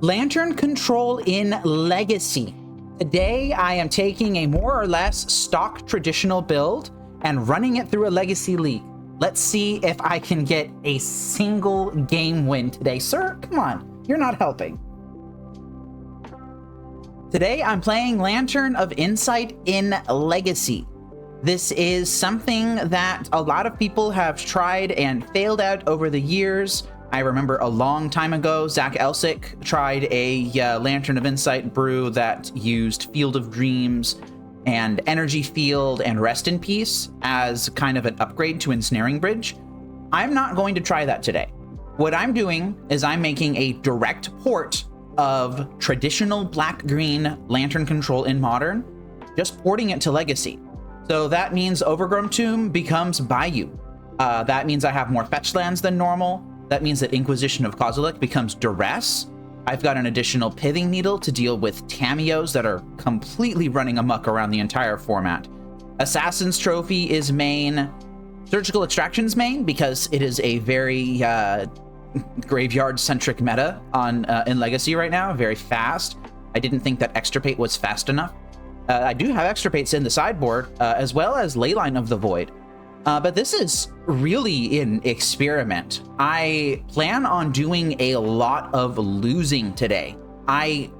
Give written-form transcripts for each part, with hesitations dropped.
Lantern control in Legacy. Today, I am taking a more or less stock traditional build and running it through a Legacy League. Let's see if I can get a single game win today. Sir, come on, you're not helping. Today, I'm playing Lantern of Insight in Legacy. This is something that a lot of people have tried and failed at over the years. I remember a long time ago, Zach Elsick tried a Lantern of Insight brew that used Field of Dreams and Energy Field and Rest in Peace as kind of an upgrade to Ensnaring Bridge. I'm not going to try that today. What I'm doing is I'm making a direct port of traditional black-green Lantern control in Modern, just porting it to Legacy. So that means Overgrown Tomb becomes Bayou. That means I have more fetch lands than normal. That means that Inquisition of Kozilek becomes Duress. I've got an additional Pithing Needle to deal with Tamios that are completely running amok around the entire format. Assassin's Trophy is main. Surgical Extraction's main because it is a very graveyard-centric meta on in Legacy right now, very fast. I didn't think that Extirpate was fast enough. I do have Extirpates in the sideboard, as well as Leyline of the Void. But this is really an experiment. I plan on doing a lot of losing today. I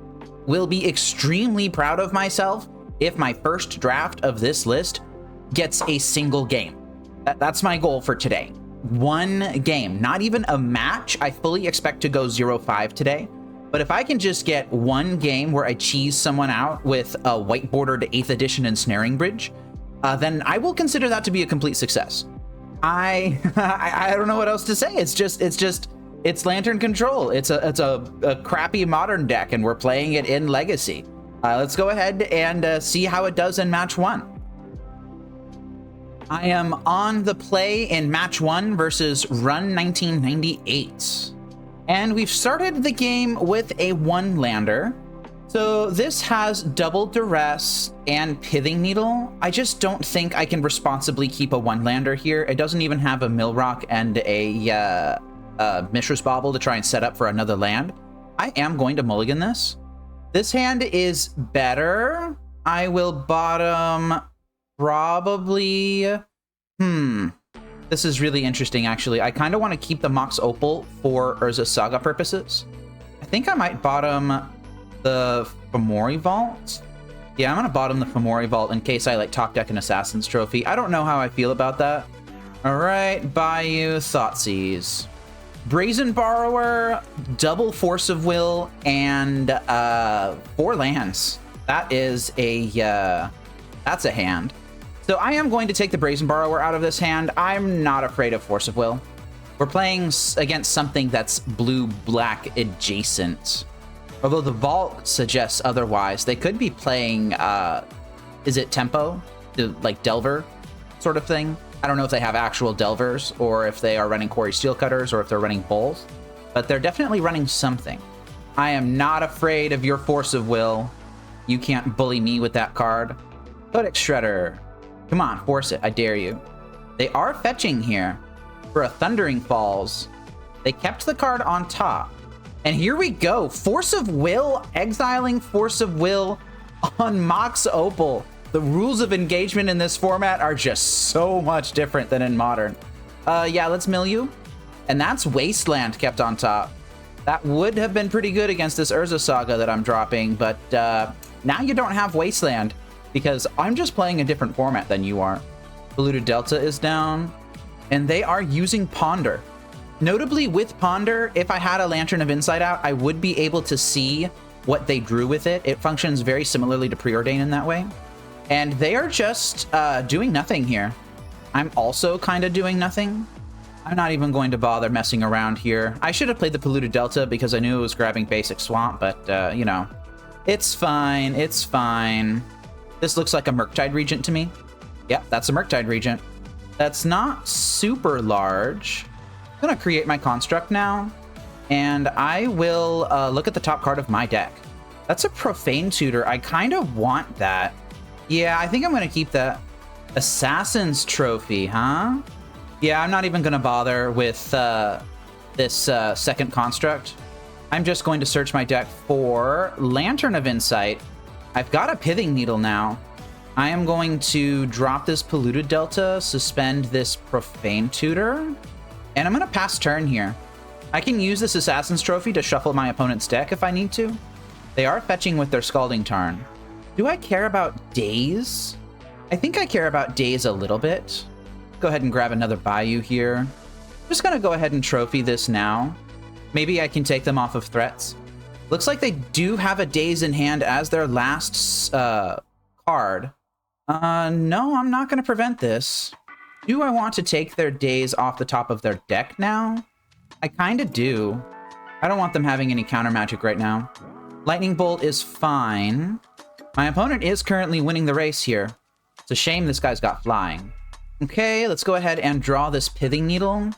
will be extremely proud of myself if my first draft of this list gets a single game. That's my goal for today. One game, not even a match. I fully expect to go 0-5 today. But if I can just get one game where I cheese someone out with a white bordered 8th edition Ensnaring Bridge, then I will consider that to be a complete success. I don't know what else to say. It's Lantern control. It's a crappy Modern deck, and we're playing it in Legacy. Let's go ahead and see how it does in match 1. I am on the play in match 1 versus Run 1998. And we've started the game with a 1-lander. So this has double Duress and Pithing Needle. I just don't think I can responsibly keep a 1-lander here. It doesn't even have a Millrock and a Mishra's Bauble to try and set up for another land. I am going to mulligan this. This hand is better. I will bottom probably... This is really interesting, actually. I kind of want to keep the Mox Opal for Urza Saga purposes. I think I might bottom the Fomori Vault. Yeah, I'm gonna bottom the Fomori Vault in case I like top deck an Assassin's Trophy. I don't know how I feel about that. All right, Bayou, Thoughtseize. Brazen Borrower, double Force of Will, and 4 lands. That is that's a hand. So I am going to take the Brazen Borrower out of this hand. I'm not afraid of Force of Will. We're playing against something that's blue-black adjacent. Although the Vault suggests otherwise. They could be playing, Izzet Tempo, like Delver sort of thing. I don't know if they have actual Delvers, or if they are running Quarry Steelcutters, or if they're running both. But they're definitely running something. I am not afraid of your Force of Will. You can't bully me with that card. Codex Shredder. Come on, force it. I dare you. They are fetching here for a Thundering Falls. They kept the card on top. And here we go. Force of Will, exiling Force of Will on Mox Opal. The rules of engagement in this format are just so much different than in Modern. Yeah, let's mill you. And that's Wasteland kept on top. That would have been pretty good against this Urza Saga that I'm dropping, but now you don't have Wasteland because I'm just playing a different format than you are. Polluted Delta is down, and they are using Ponder. Notably, with Ponder, if I had a Lantern of Insight out, I would be able to see what they drew with it. It functions very similarly to Preordain in that way. And they are just doing nothing here. I'm also kind of doing nothing. I'm not even going to bother messing around here. I should have played the Polluted Delta because I knew it was grabbing basic Swamp, but, you know, it's fine. It's fine. This looks like a Murktide Regent to me. Yep, that's a Murktide Regent. That's not super large. I'm going to create my construct now, and I will look at the top card of my deck. That's a Profane Tutor. I kind of want that. Yeah, I think I'm going to keep that. Assassin's Trophy, huh? Yeah, I'm not even going to bother with this second construct. I'm just going to search my deck for Lantern of Insight. I've got a Pithing Needle now. I am going to drop this Polluted Delta, suspend this Profane Tutor, and I'm going to pass turn here. I can use this Assassin's Trophy to shuffle my opponent's deck if I need to. They are fetching with their Scalding Tarn. Do I care about Daze? I think I care about Daze a little bit. Go ahead and grab another Bayou here. Just going to go ahead and trophy this now. Maybe I can take them off of threats. Looks like they do have a Daze in hand as their last card. No, I'm not going to prevent this. Do I want to take their Daze off the top of their deck now? I kind of do. I don't want them having any counter magic right now. Lightning Bolt is fine. My opponent is currently winning the race here. It's a shame this guy's got flying. Okay, let's go ahead and draw this Pithing Needle.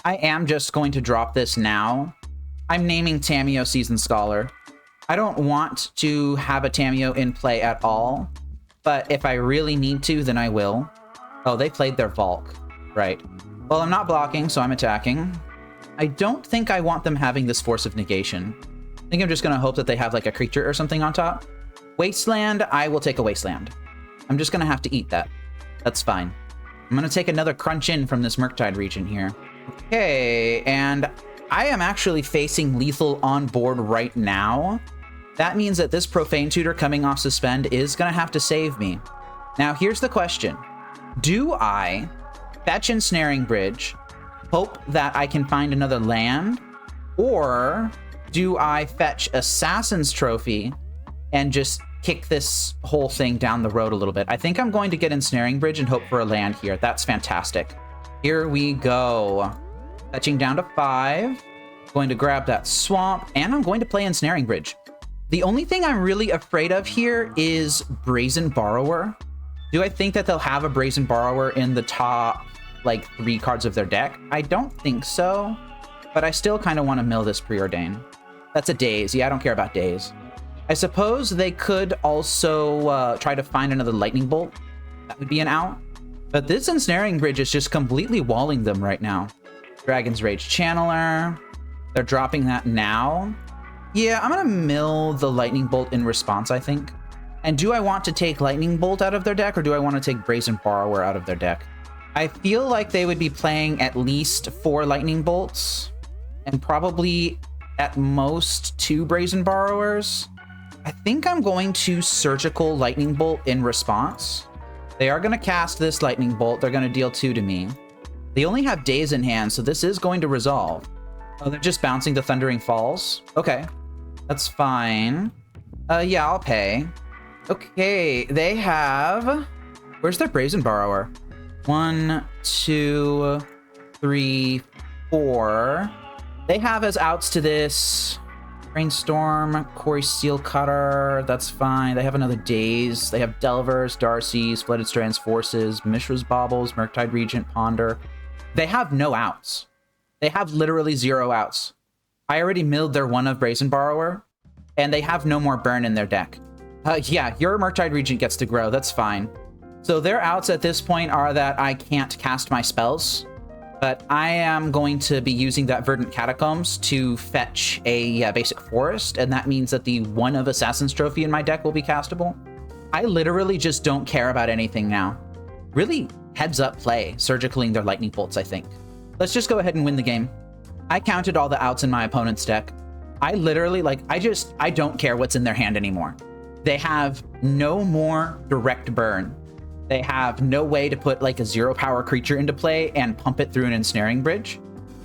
I am just going to drop this now. I'm naming Tamiyo Seasoned Scholar. I don't want to have a Tamiyo in play at all, but if I really need to, then I will. Oh, they played their Valk. Right. Well, I'm not blocking, so I'm attacking. I don't think I want them having this Force of Negation. I think I'm just going to hope that they have like a creature or something on top. Wasteland, I will take a Wasteland. I'm just going to have to eat that. That's fine. I'm going to take another Crunch in from this Murktide region here. Okay, and I am actually facing lethal on board right now. That means that this Profane Tutor coming off Suspend is going to have to save me. Now, here's the question. Do I fetch Ensnaring Bridge, hope that I can find another land, or do I fetch Assassin's Trophy and just kick this whole thing down the road a little bit? I think I'm going to get Ensnaring Bridge and hope for a land here. That's fantastic. Here we go. Fetching down to 5. Going to grab that Swamp, and I'm going to play Ensnaring Bridge. The only thing I'm really afraid of here is Brazen Borrower. Do I think that they'll have a Brazen Borrower in the top, like, 3 cards of their deck? I don't think so, but I still kind of want to mill this Preordain. That's a Daze. Yeah, I don't care about Daze. I suppose they could also try to find another Lightning Bolt. That would be an out. But this Ensnaring Bridge is just completely walling them right now. Dragon's Rage Channeler. They're dropping that now. Yeah, I'm going to mill the Lightning Bolt in response, I think. And do I want to take Lightning Bolt out of their deck, or do I want to take Brazen Borrower out of their deck? I feel like they would be playing at least 4 Lightning Bolts, and probably at most 2 Brazen Borrowers. I think I'm going to Surgical Lightning Bolt in response. They are going to cast this Lightning Bolt. They're going to deal 2 to me. They only have Daze in hand, so this is going to resolve. Oh, they're just bouncing the Thundering Falls. Okay, that's fine. Yeah, I'll pay. Okay, they have... Where's their Brazen Borrower? 1, 2, 3, 4. They have as outs to this... Brainstorm, Quarry Steel Cutter, that's fine. They have another Daze. They have Delvers, Darcy's, Flooded Strands Forces, Mishra's Baubles, Murktide Regent, Ponder. They have no outs. They have literally 0 outs. I already milled their 1 of Brazen Borrower, and they have no more burn in their deck. Yeah, your Murktide Regent gets to grow. That's fine. So their outs at this point are that I can't cast my spells, but I am going to be using that Verdant Catacombs to fetch a basic forest, and that means that the 1 of Assassin's Trophy in my deck will be castable. I literally just don't care about anything now. Really heads up play, surgicaling their Lightning Bolts, I think. Let's just go ahead and win the game. I counted all the outs in my opponent's deck. I literally, I don't care what's in their hand anymore. They have no more direct burn. They have no way to put like a 0-power creature into play and pump it through an Ensnaring Bridge.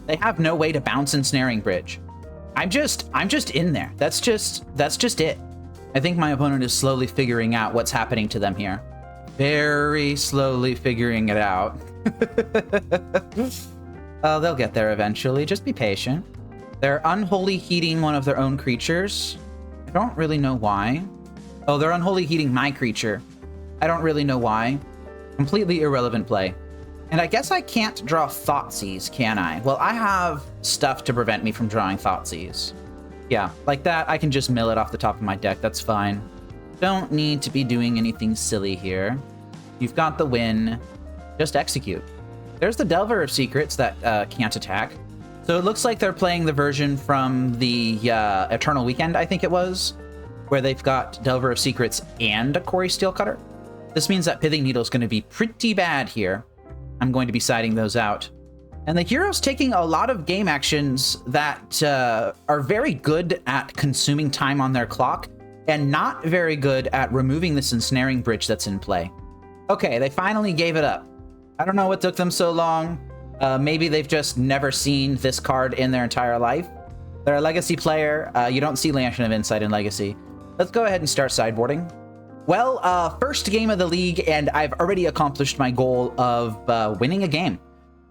They have no way to bounce Ensnaring Bridge. I'm just in there. That's just it. I think my opponent is slowly figuring out what's happening to them here. Very slowly figuring it out. They'll get there eventually. Just be patient. They're Unholy Heating one of their own creatures. I don't really know why. Oh, they're Unholy Heating my creature. I don't really know why. Completely irrelevant play. And I guess I can't draw Thoughtseize, can I? Well, I have stuff to prevent me from drawing Thougtseize. Yeah, like that, I can just mill it off the top of my deck. That's fine. Don't need to be doing anything silly here. You've got the win. Just execute. There's the Delver of Secrets that can't attack. So it looks like they're playing the version from the Eternal Weekend, I think it was, where they've got Delver of Secrets and a Quarry Steelcutter. This means that Pithing Needle is going to be pretty bad here. I'm going to be siding those out. And the hero's taking a lot of game actions that are very good at consuming time on their clock and not very good at removing this ensnaring bridge that's in play. Okay, they finally gave it up. I don't know what took them so long. Maybe they've just never seen this card in their entire life. They're a Legacy player. You don't see Lantern of Insight in Legacy. Let's go ahead and start sideboarding. Well, first game of the league, and I've already accomplished my goal of winning a game.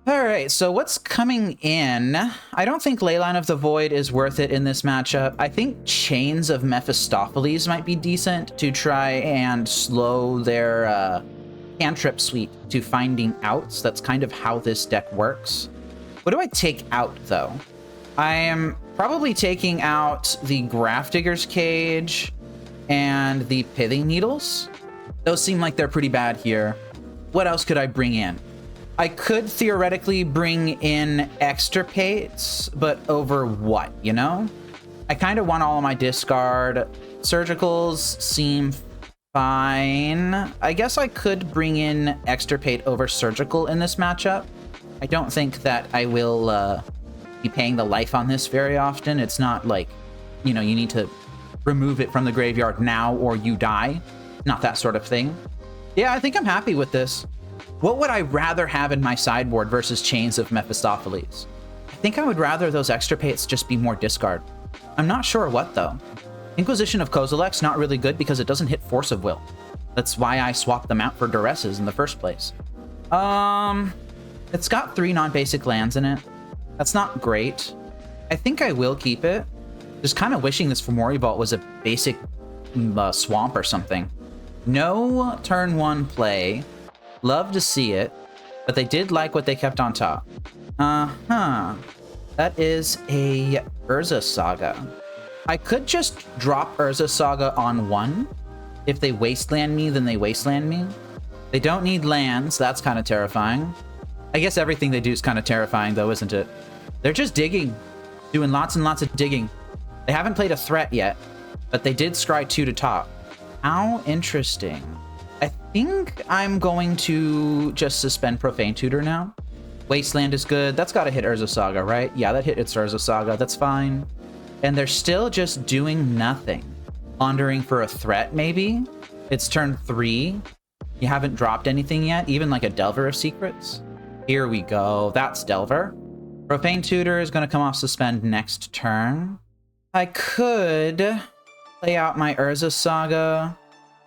All right, so what's coming in? I don't think Leyline of the Void is worth it in this matchup. I think Chains of Mephistopheles might be decent to try and slow their cantrip suite to finding outs. That's kind of how this deck works. What do I take out, though? I am probably taking out the Grafdigger's Cage and the Pithing Needles. Those seem like they're pretty bad here. What else could I bring in? I could theoretically bring in Extirpates, but over what, you know? I kind of want all of my discard. Surgicals seem fine. I guess I could bring in Extirpate over Surgical in this matchup. I don't think that I will be paying the life on this very often. It's not like, you know, you need to remove it from the graveyard now or you die. Not that sort of thing. Yeah, I think I'm happy with this. What would I rather have in my sideboard versus Chains of Mephistopheles? I think I would rather those Extirpates just be more discard. I'm not sure what, though. Inquisition of Kozilek's not really good because it doesn't hit Force of Will. That's why I swapped them out for Duresses in the first place. It's got 3 non-basic lands in it. That's not great. I think I will keep it. Just kind of wishing this Fomori Vault was a basic swamp or something. No turn 1 play. Love to see it, but they did like what they kept on top. That is a Urza Saga. I could just drop Urza Saga on 1. If they wasteland me, then they wasteland me. They don't need lands. That's kind of terrifying. I guess everything they do is kind of terrifying, though, isn't it? They're just digging, doing lots and lots of digging. They haven't played a threat yet, but they did scry 2 to top. How interesting. I think I'm going to just suspend Profane Tutor now. Wasteland is good. That's got to hit Urza Saga, right? Yeah, that hit its Urza Saga. That's fine. And they're still just doing nothing. Pondering for a threat, maybe? It's turn 3. You haven't dropped anything yet, even like a Delver of Secrets. Here we go. That's Delver. Profane Tutor is going to come off suspend next turn. I could play out my Urza Saga,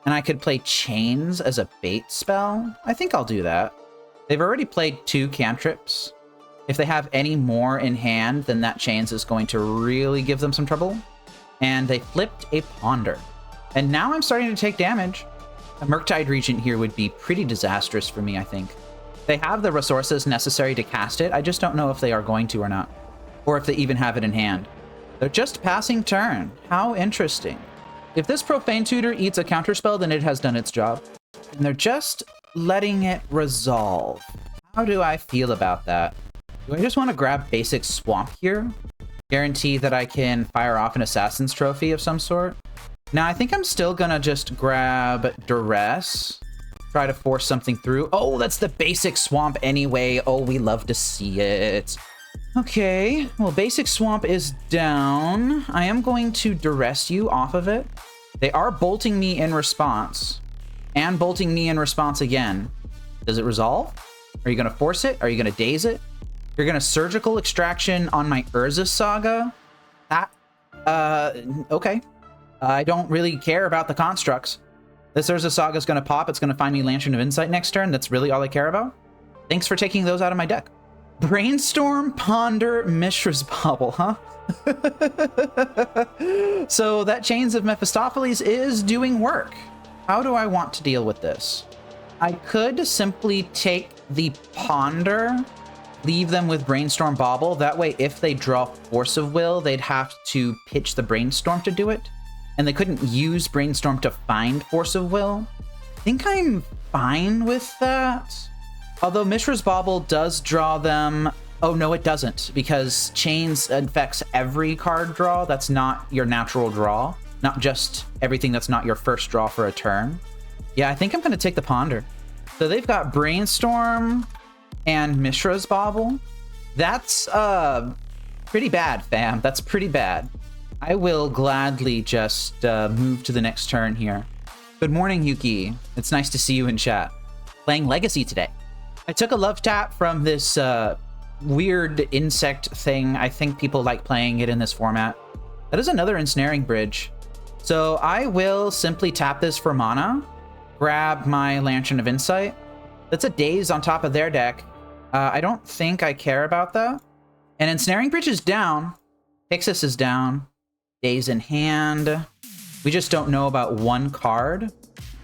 and I could play Chains as a bait spell. I think I'll do that. They've already played 2 cantrips. If they have any more in hand, then that Chains is going to really give them some trouble. And they flipped a Ponder. And now I'm starting to take damage. A Murktide Regent here would be pretty disastrous for me, I think. They have the resources necessary to cast it. I just don't know if they are going to or not. Or if they even have it in hand. They're just passing turn. How interesting. If this Profane Tutor eats a counterspell, then it has done its job. And they're just letting it resolve. How do I feel about that? Do I just want to grab basic Swamp here? Guarantee that I can fire off an Assassin's Trophy of some sort? Now, I think I'm still gonna just grab Duress. Try to force something through. Oh, that's the basic Swamp anyway. Oh, we love to see it. Okay, well, basic Swamp is down. I am going to Duress you off of it. They are bolting me in response. And bolting me in response again. Does it resolve? Are you gonna force it? Are you gonna daze it? You're gonna Surgical Extraction on my Urza Saga? That, okay. I don't really care about the constructs. This Urza Saga is gonna pop. It's gonna find me Lantern of Insight next turn. That's really all I care about. Thanks for taking those out of my deck. Brainstorm, Ponder, Mishra's Bauble, huh? So that Chains of Mephistopheles is doing work. How do I want to deal with this? I could simply take the Ponder, leave them with Brainstorm Bauble. That way, if they draw Force of Will, they'd have to pitch the Brainstorm to do it. And they couldn't use Brainstorm to find Force of Will. I think I'm fine with that. Although Mishra's Bauble does draw them Oh, no, it doesn't, because Chains affects every card draw that's not your natural draw, not just everything that's not your first draw for a turn. Yeah, I think I'm going to take the Ponder. So they've got Brainstorm and Mishra's Bauble. That's pretty bad, fam. That's pretty bad. I will gladly just move to the next turn here. Good morning, Yuki. It's nice to see you in chat. Playing Legacy today. I took a love tap from this weird insect thing. I think people like playing it in this format. That is another Ensnaring Bridge. So I will simply tap this for mana, grab my Lantern of Insight. That's a Daze on top of their deck. I don't think I care about that. And Ensnaring Bridge is down. Pyxis is down. Daze in hand. We just don't know about one card.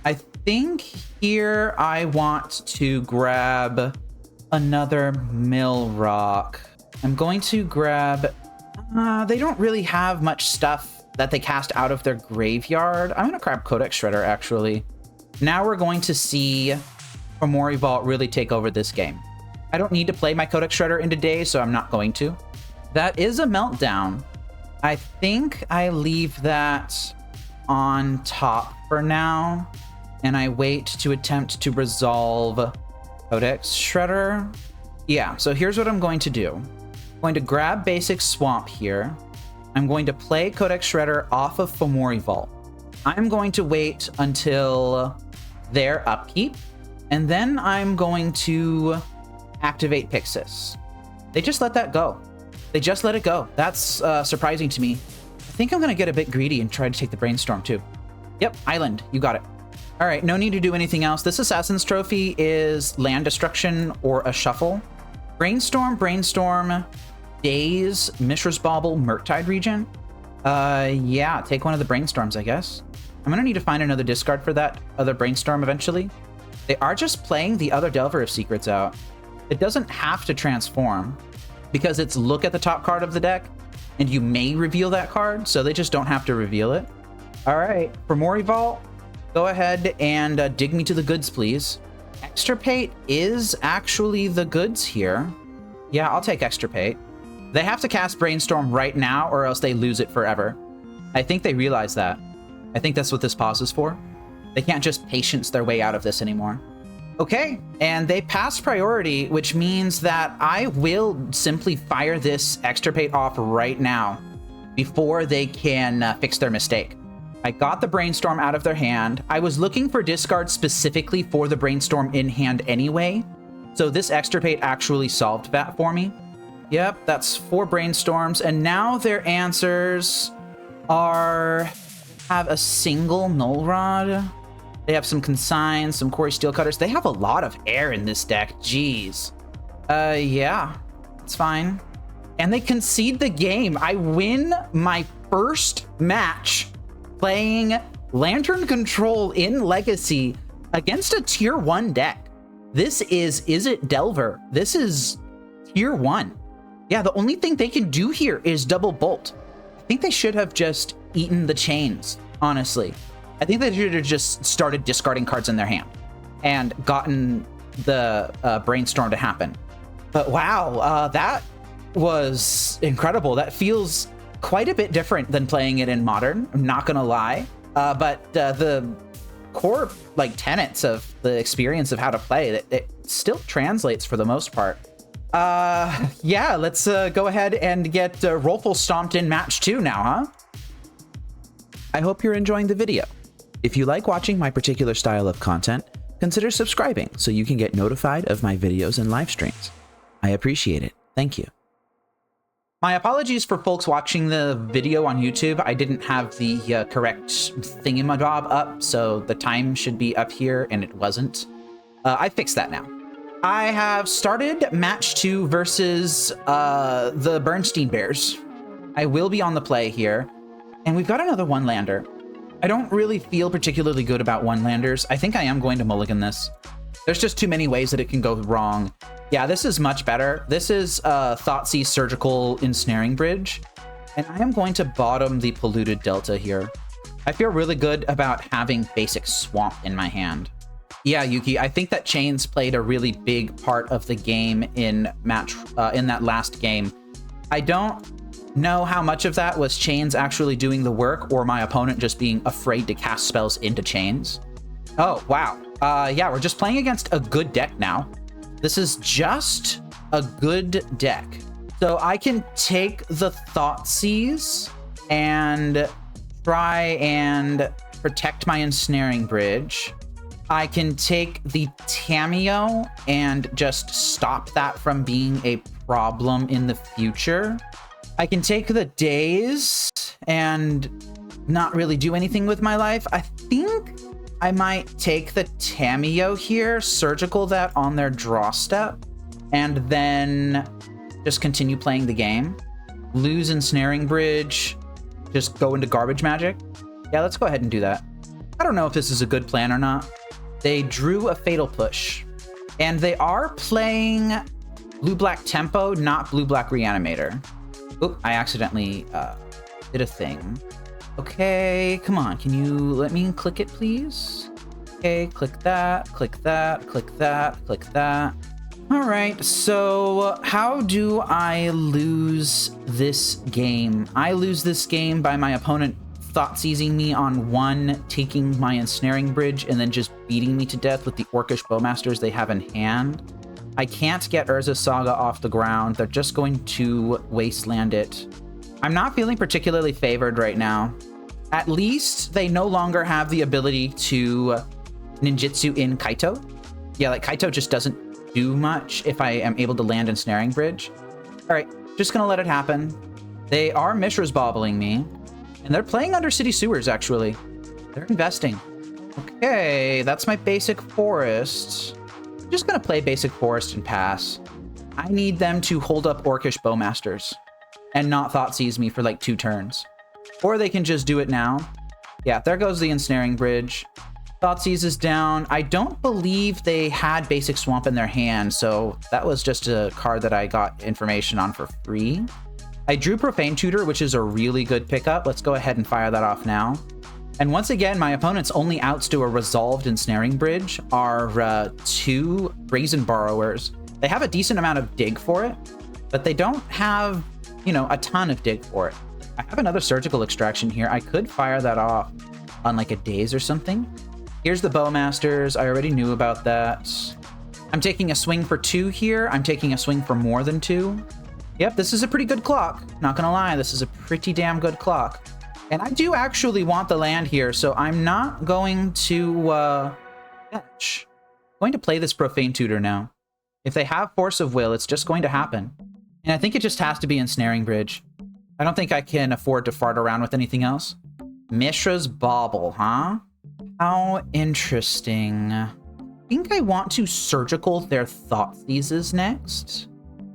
I think here I want to grab another Mill Rock. I'm going to grab... they don't really have much stuff that they cast out of their graveyard. I'm going to grab Codex Shredder, actually. Now we're going to see Fomori Vault really take over this game. I don't need to play my Codex Shredder in today, so I'm not going to. That is a Meltdown. I think I leave that on top for now, and I wait to attempt to resolve Codex Shredder. Yeah, so here's what I'm going to do. I'm going to grab Basic Swamp here. I'm going to play Codex Shredder off of Fomori Vault. I'm going to wait until their upkeep, and then I'm going to activate Pyxis. They just let that go. They just let it go. That's surprising to me. I think I'm going to get a bit greedy and try to take the Brainstorm too. Yep, Island. You got it. All right, no need to do anything else. This Assassin's Trophy is land destruction or a shuffle. Brainstorm, Daze, Mishra's Bauble, Murktide Regent. Yeah, take one of the Brainstorms, I guess. I'm going to need to find another discard for that other Brainstorm eventually. They are just playing the other Delver of Secrets out. It doesn't have to transform because it's look at the top card of the deck and you may reveal that card, so they just don't have to reveal it. All right, Fomori Vault, go ahead and dig me to the goods, please. Extirpate is actually the goods here. Yeah, I'll take Extirpate. They have to cast Brainstorm right now or else they lose it forever. I think they realize that. I think that's what this pause is for. They can't just patience their way out of this anymore. Okay, and they pass priority, which means that I will simply fire this Extirpate off right now before they can fix their mistake. I got the Brainstorm out of their hand. I was looking for discard specifically for the Brainstorm in hand anyway, so this Extirpate actually solved that for me. Yep, that's 4 Brainstorms, and now their answers have a single Null Rod. They have some Consigns, some Quarry Steelcutters. They have a lot of air in this deck. Jeez. Yeah, it's fine. And they concede the game. I win my first match playing Lantern Control in Legacy against a tier 1 deck. This is Izzet Delver. This is tier 1. Yeah, the only thing they can do here is double bolt. I think they should have just eaten the chains, honestly. I think they should have just started discarding cards in their hand and gotten the Brainstorm to happen. But wow, that was incredible. That feels quite a bit different than playing it in Modern, I'm not gonna lie. But the core tenets of the experience of how to play, it still translates for the most part. Yeah, let's go ahead and get Rolfel stomped in match 2 now, huh? I hope you're enjoying the video. If you like watching my particular style of content, consider subscribing so you can get notified of my videos and live streams. I appreciate it. Thank you. My apologies for folks watching the video on YouTube. I didn't have the correct thingamabob up, so the time should be up here, and it wasn't. I fixed that now. I have started match 2 versus the Bernstein Bears. I will be on the play here, and we've got another one-lander. I don't really feel particularly good about one-landers. I think I am going to mulligan this. There's just too many ways that it can go wrong. Yeah, this is much better. This is Thoughtseize Surgical Ensnaring Bridge, and I am going to bottom the Polluted Delta here. I feel really good about having Basic Swamp in my hand. Yeah, Yuki, I think that chains played a really big part of the game in that last game. I don't know how much of that was chains actually doing the work or my opponent just being afraid to cast spells into chains. Oh, wow. Yeah, we're just playing against a good deck now. This is just a good deck. So I can take the Thoughtseize and try and protect my Ensnaring Bridge. I can take the Tamiyo and just stop that from being a problem in the future. I can take the Daze and not really do anything with my life. I think I might take the Tamiyo here, surgical that on their draw step, and then just continue playing the game. Lose Ensnaring Bridge, just go into Garbage Magic. Yeah, let's go ahead and do that. I don't know if this is a good plan or not. They drew a Fatal Push, and they are playing Blue-Black Tempo, not Blue-Black Reanimator. Oop, I accidentally did a thing. Okay, come on, can you let me click it, please? Okay, click that, click that, click that, click that. All right, so how do I lose this game? I lose this game by my opponent Thoughtseizing me on one, taking my Ensnaring Bridge, and then just beating me to death with the Orcish Bowmasters they have in hand. I can't get Urza's Saga off the ground. They're just going to wasteland it. I'm not feeling particularly favored right now. At least they no longer have the ability to ninjutsu in Kaito. Yeah, like Kaito just doesn't do much if I am able to land Ensnaring Bridge. All right, just gonna let it happen. They are Mishra's bobbling me. And they're playing Undercity Sewers, actually. They're investing. Okay, that's my basic forest. I'm just gonna play basic forest and pass. I need them to hold up Orcish Bowmasters and not Thoughtseize me for like 2 turns. Or they can just do it now. Yeah, there goes the Ensnaring Bridge. Thoughtseize is down. I don't believe they had Basic Swamp in their hand, so that was just a card that I got information on for free. I drew Profane Tutor, which is a really good pickup. Let's go ahead and fire that off now. And once again, my opponent's only outs to a Resolved Ensnaring Bridge are 2 Brazen Borrowers. They have a decent amount of dig for it, but they don't have, you know, a ton of dig for it. I have another Surgical Extraction here. I could fire that off on like a Daze or something. Here's the Bowmasters. I already knew about that. I'm taking a swing for 2 here. I'm taking a swing for more than 2. Yep, this is a pretty good clock. Not gonna lie, this is a pretty damn good clock. And I do actually want the land here, so I'm not going to fetch. I'm going to play this Profane Tutor now. If they have Force of Will, it's just going to happen. And I think it just has to be Ensnaring Bridge. I don't think I can afford to fart around with anything else. Mishra's Bauble, huh? How interesting. I think I want to Surgical their Thoughtseizes next.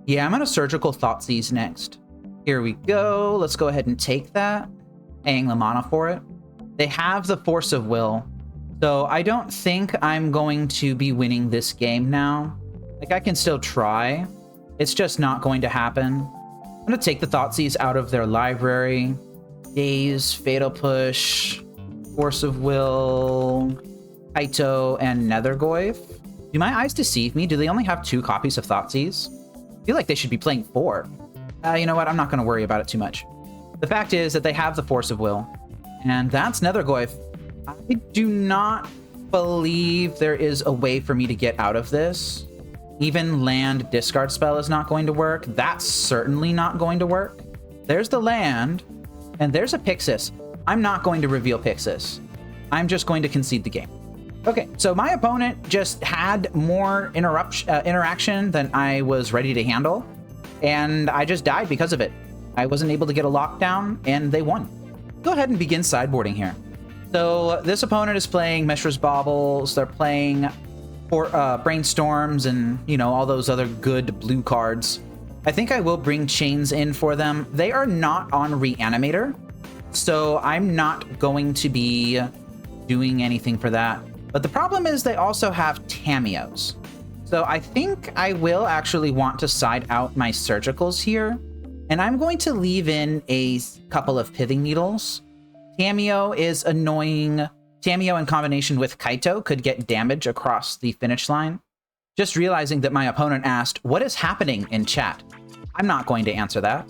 Yeah, I'm gonna Surgical Thoughtseize next. Here we go. Let's go ahead and take that. Paying the mana for it. They have the Force of Will. So I don't think I'm going to be winning this game now. Like, I can still try. It's just not going to happen. I'm gonna take the Thoughtseize out of their library. Daze, Fatal Push, Force of Will, Kaito, and Nethergoyf. Do my eyes deceive me? Do they only have 2 copies of Thoughtseize? I feel like they should be playing 4. You know what? I'm not going to worry about it too much. The fact is that they have the Force of Will, and that's Nethergoyf. I do not believe there is a way for me to get out of this. Even land discard spell is not going to work. That's certainly not going to work. There's the land, and there's a Pyxis. I'm not going to reveal Pyxis. I'm just going to concede the game. Okay, so my opponent just had more interaction than I was ready to handle, and I just died because of it. I wasn't able to get a lockdown, and they won. Go ahead and begin sideboarding here. So this opponent is playing Mishra's Baubles. They're playing Brainstorms and, you know, all those other good blue cards. I think I will bring Chains in for them. They are not on Reanimator, so I'm not going to be doing anything for that. But the problem is they also have Tamiyos. So I think I will actually want to side out my Surgicals here. And I'm going to leave in a couple of Pithing Needles. Tamiyo is annoying Tamiyo in combination with Kaito could get damage across the finish line. Just realizing that my opponent asked, "What is happening?" in chat. I'm not going to answer that.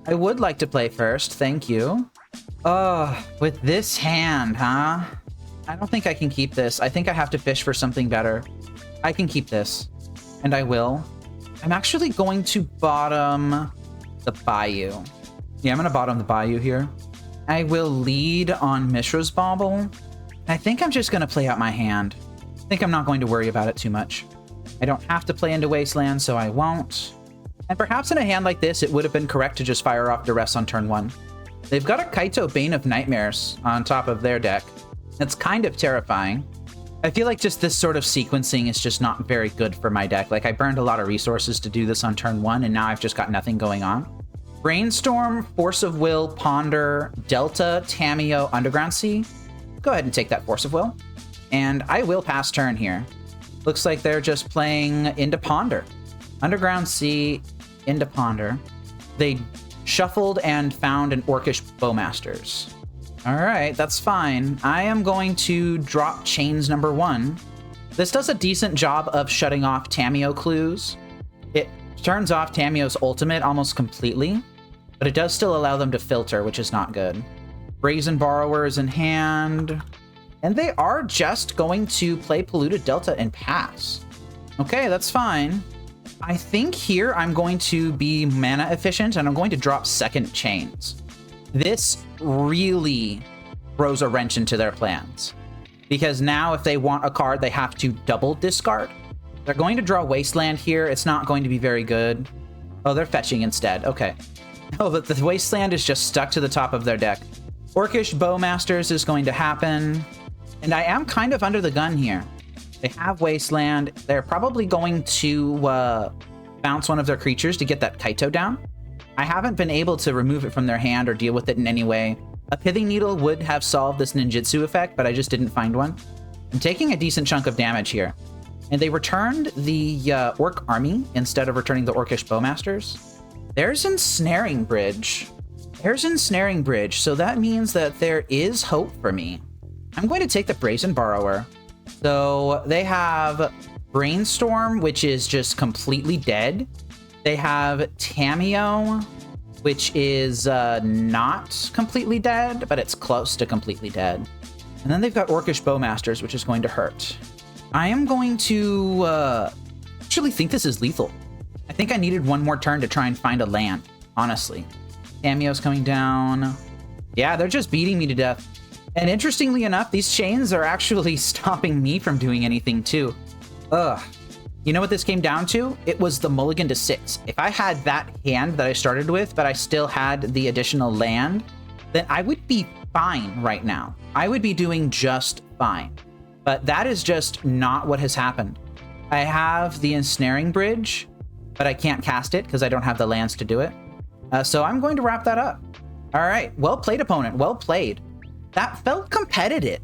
I would like to play first, thank you. Oh, with this hand, huh? I don't think I can keep this. I think I have to fish for something better. I can keep this, and I will. I'm actually going to bottom the Bayou. Yeah, I'm going to bottom the Bayou here. I will lead on Mishra's Bauble. I think I'm just going to play out my hand. I think I'm not going to worry about it too much. I don't have to play into Wasteland, so I won't. And perhaps in a hand like this, it would have been correct to just fire off Duress on turn 1. They've got a Kaito Bane of Nightmares on top of their deck. It's kind of terrifying. I feel like just this sort of sequencing is just not very good for my deck. Like, I burned a lot of resources to do this on turn 1, and now I've just got nothing going on. Brainstorm, Force of Will, Ponder, Delta, Tamiyo, Underground Sea. Go ahead and take that Force of Will. And I will pass turn here. Looks like they're just playing into Ponder. Underground Sea, into Ponder. They shuffled and found an Orcish Bowmasters. All right, that's fine. I am going to drop Chains number 1. This does a decent job of shutting off Tamiyo clues. It turns off Tamiyo's ultimate almost completely, but it does still allow them to filter, which is not good. Brazen Borrower is in hand, and they are just going to play Polluted Delta and pass. Okay, that's fine. I think here I'm going to be mana efficient, and I'm going to drop second Chains. This really throws a wrench into their plans, because now if they want a card, they have to double discard. They're going to draw Wasteland here. It's not going to be very good. Oh, they're fetching instead. Okay. Oh, but the Wasteland is just stuck to the top of their deck. Orcish Bowmasters is going to happen, and I am kind of under the gun here. They have Wasteland. They're probably going to bounce one of their creatures to get that Kaito down. I haven't been able to remove it from their hand or deal with it in any way. A Pithing Needle would have solved this ninjutsu effect, but I just didn't find one. I'm taking a decent chunk of damage here. And they returned the Orc Army instead of returning the Orcish Bowmasters. There's Ensnaring Bridge. There's Ensnaring Bridge, so that means that there is hope for me. I'm going to take the Brazen Borrower. So they have Brainstorm, which is just completely dead. They have Tamiyo, which is not completely dead, but it's close to completely dead. And then they've got Orcish Bowmasters, which is going to hurt. I am going to actually think this is lethal. I think I needed one more turn to try and find a land, honestly. Tamiyo's coming down. Yeah, they're just beating me to death. And interestingly enough, these chains are actually stopping me from doing anything too. Ugh. You know what this came down to? It was the mulligan to 6. If I had that hand that I started with, but I still had the additional land, then I would be fine right now. I would be doing just fine. But that is just not what has happened. I have the Ensnaring Bridge, but I can't cast it because I don't have the lands to do it. So I'm going to wrap that up. All right, well played, opponent, well played. That felt competitive.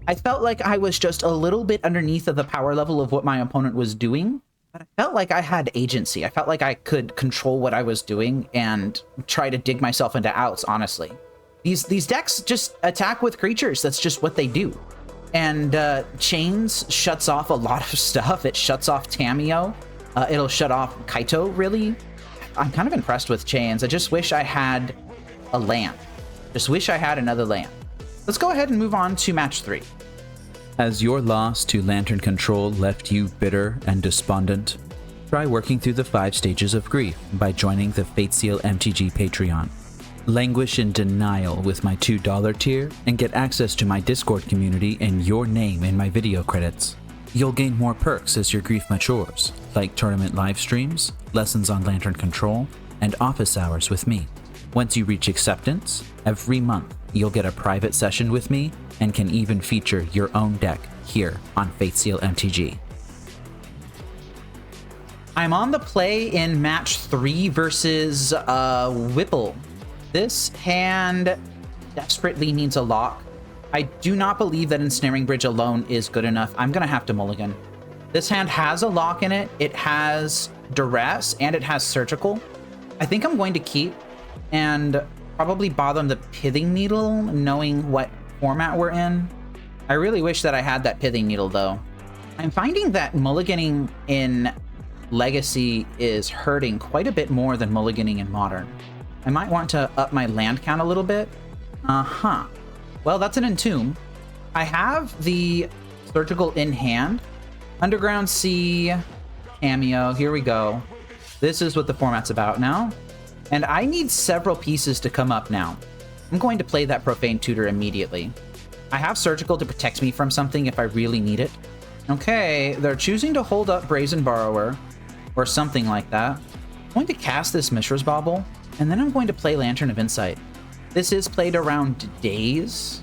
I felt like I was just a little bit underneath of the power level of what my opponent was doing, but I felt like I had agency. I felt like I could control what I was doing and try to dig myself into outs, honestly. These decks just attack with creatures. That's just what they do. And Chains shuts off a lot of stuff. It shuts off Tamiyo. It'll shut off Kaito, really. I'm kind of impressed with Chains. I just wish I had a land. Just wish I had another land. Let's go ahead and move on to match 3. Has your loss to Lantern Control left you bitter and despondent? Try working through the 5 stages of grief by joining the Fateseal MTG Patreon. Languish in denial with my $2 tier and get access to my Discord community and your name in my video credits. You'll gain more perks as your grief matures, like tournament live streams, lessons on Lantern Control, and office hours with me. Once you reach acceptance, every month you'll get a private session with me and can even feature your own deck here on Fateseal MTG. I'm on the play in match 3 versus Wipfo. This hand desperately needs a lock. I do not believe that Ensnaring Bridge alone is good enough. I'm going to have to mulligan. This hand has a lock in it. It has Duress and it has Surgical. I think I'm going to keep and probably bottom the Pithing Needle, knowing what format we're in. I really wish that I had that Pithing Needle, though. I'm finding that mulliganing in Legacy is hurting quite a bit more than mulliganing in Modern. I might want to up my land count a little bit. Uh-huh. Well, that's an Entomb. I have the Surgical in hand. Underground Sea, Cameo, here we go. This is what the format's about now. And I need several pieces to come up now. I'm going to play that Profane Tutor immediately. I have Surgical to protect me from something if I really need it. Okay, they're choosing to hold up Brazen Borrower, or something like that. I'm going to cast this Mishra's Bauble, and then I'm going to play Lantern of Insight. This is played around Daze,